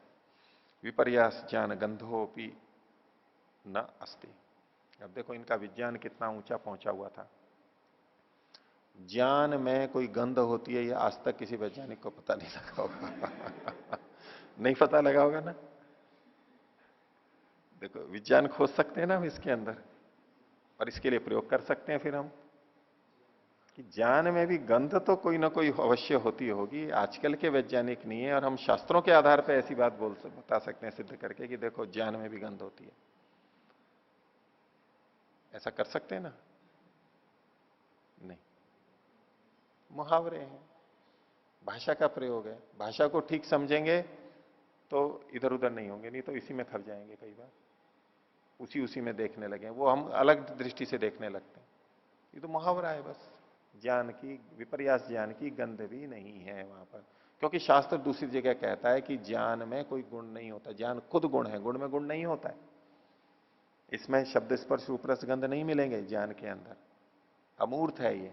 विपर्यास ज्ञान गंधोपि न अस्ति। अब देखो इनका विज्ञान कितना ऊंचा पहुंचा हुआ था। ज्ञान में कोई गंध होती है, ये आज तक किसी वैज्ञानिक को पता नहीं लगा होगा नहीं पता लगा होगा ना। देखो विज्ञान खोज सकते हैं ना हम इसके अंदर, और इसके लिए प्रयोग कर सकते हैं फिर हम, कि ज्ञान में भी गंध तो कोई ना कोई अवश्य होती होगी। आजकल के वैज्ञानिक नहीं है, और हम शास्त्रों के आधार पर ऐसी बात बता सकते हैं सिद्ध करके कि देखो ज्ञान में भी गंध होती है। ऐसा कर सकते हैं ना? नहीं, मुहावरे हैं, भाषा का प्रयोग है। भाषा को ठीक समझेंगे तो इधर उधर नहीं होंगे, नहीं तो इसी में खप जाएंगे। कई बार उसी में देखने लगे, वो हम अलग दृष्टि से देखने लगते हैं। ये तो मुहावरा है बस। ज्ञान की, विपर्यास ज्ञान की गंध भी नहीं है वहां पर, क्योंकि शास्त्र दूसरी जगह कहता है कि ज्ञान में कोई गुण नहीं होता, ज्ञान खुद गुण है, गुण में गुण नहीं होता है। इसमें शब्द स्पर्श रूप रस गंध नहीं मिलेंगे ज्ञान के अंदर, अमूर्त है ये,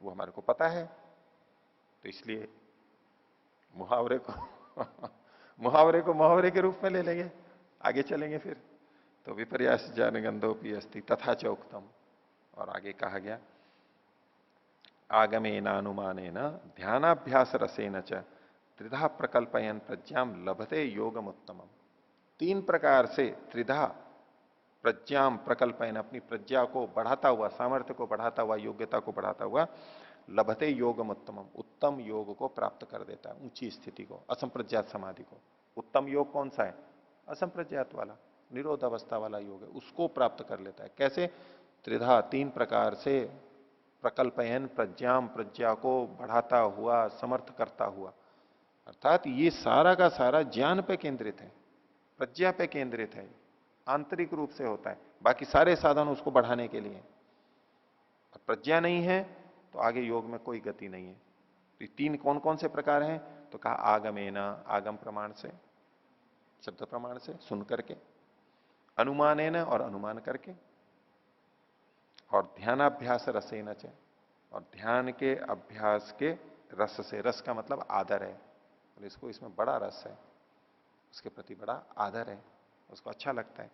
वो हमारे को पता है। तो इसलिए मुहावरे को मुहावरे के रूप में ले लेंगे, आगे चलेंगे फिर। तो विपर्यास ज्ञान गंधोपि अस्ति तथा चौक्तम, और आगे कहा गया आगमेन अनुमानेन ध्यानाभ्यास रसेन च त्रिधा प्रकल्पयन प्रज्ञाम लभते योगम उत्तमम। तीन प्रकार से त्रिधा प्रज्ञाम प्रकल्पयन, अपनी प्रज्ञा को बढ़ाता हुआ, सामर्थ्य को बढ़ाता हुआ, योग्यता को बढ़ाता हुआ, लभते योगम उत्तमम, उत्तम योग को प्राप्त कर देता है, ऊंची स्थिति को, असंप्रज्ञात समाधि को। उत्तम योग कौन सा है? असंप्रज्ञात वाला, निरोध अवस्था वाला योग है, उसको प्राप्त कर लेता है। कैसे? त्रिधा, 3 प्रकार से, प्रकल्पयन प्रज्ञाम, प्रज्ञा को बढ़ाता हुआ, समर्थ करता हुआ। अर्थात ये सारा का सारा ज्ञान पे केंद्रित है, प्रज्ञा पे केंद्रित है, आंतरिक रूप से होता है। बाकी सारे साधन उसको बढ़ाने के लिए। प्रज्ञा नहीं है तो आगे योग में कोई गति नहीं है। तो 3 कौन कौन से प्रकार हैं? तो कहा आगमेना, आगम प्रमाण से, शब्द प्रमाण से सुन करके, अनुमानेन और अनुमान करके, और ध्यानाभ्यास रसेन च, और ध्यान के अभ्यास के रस से। रस का मतलब आदर है, और इसको इसमें बड़ा रस है, उसके प्रति बड़ा आदर है, उसको अच्छा लगता है।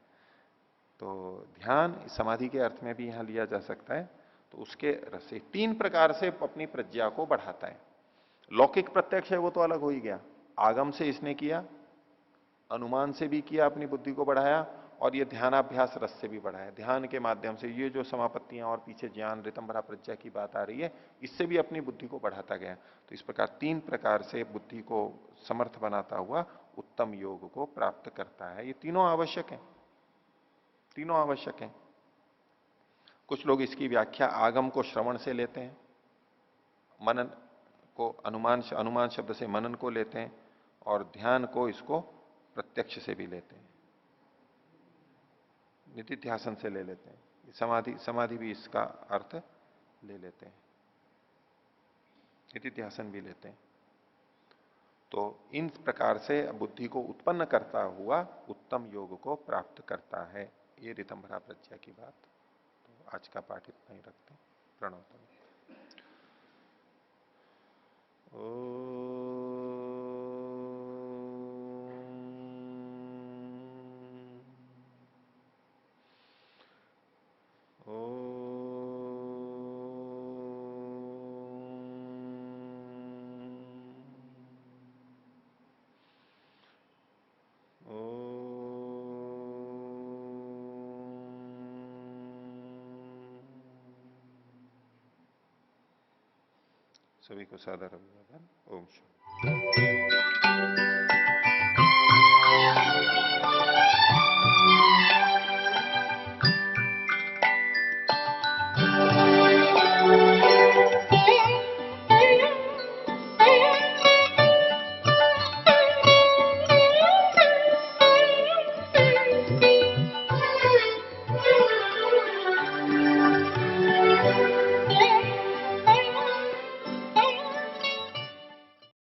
तो ध्यान समाधि के अर्थ में भी यहां लिया जा सकता है। तो उसके रस से 3 प्रकार से अपनी प्रज्ञा को बढ़ाता है। लौकिक प्रत्यक्ष है वो तो अलग हो ही गया, आगम से इसने किया, अनुमान से भी किया, अपनी बुद्धि को बढ़ाया, और ये ध्यानाभ्यास रस से भी बढ़ाया। ध्यान के माध्यम से ये जो समापत्तियां और पीछे ज्ञान ऋतंभरा प्रज्ञा की बात आ रही है, इससे भी अपनी बुद्धि को बढ़ाता गया। तो इस प्रकार 3 प्रकार से बुद्धि को समर्थ बनाता हुआ उत्तम योग को प्राप्त करता है। ये तीनों आवश्यक है, तीनों आवश्यक है। कुछ लोग इसकी व्याख्या आगम को श्रवण से लेते हैं, मनन को अनुमान शब्द से मनन को लेते हैं, और ध्यान को इसको प्रत्यक्ष से भी लेते हैं, निधिध्यासन से ले लेते हैं। समाधि भी इसका अर्थ ले लेते हैं, निधिध्यासन भी लेते हैं। तो इन प्रकार से बुद्धि को उत्पन्न करता हुआ उत्तम योग को प्राप्त करता है। ये ऋतंभरा प्रज्ञा की बात। तो आज का पाठ इतना ही रखते हैं। प्रणव। सभी को सादर अभिवादन। ओम शांति।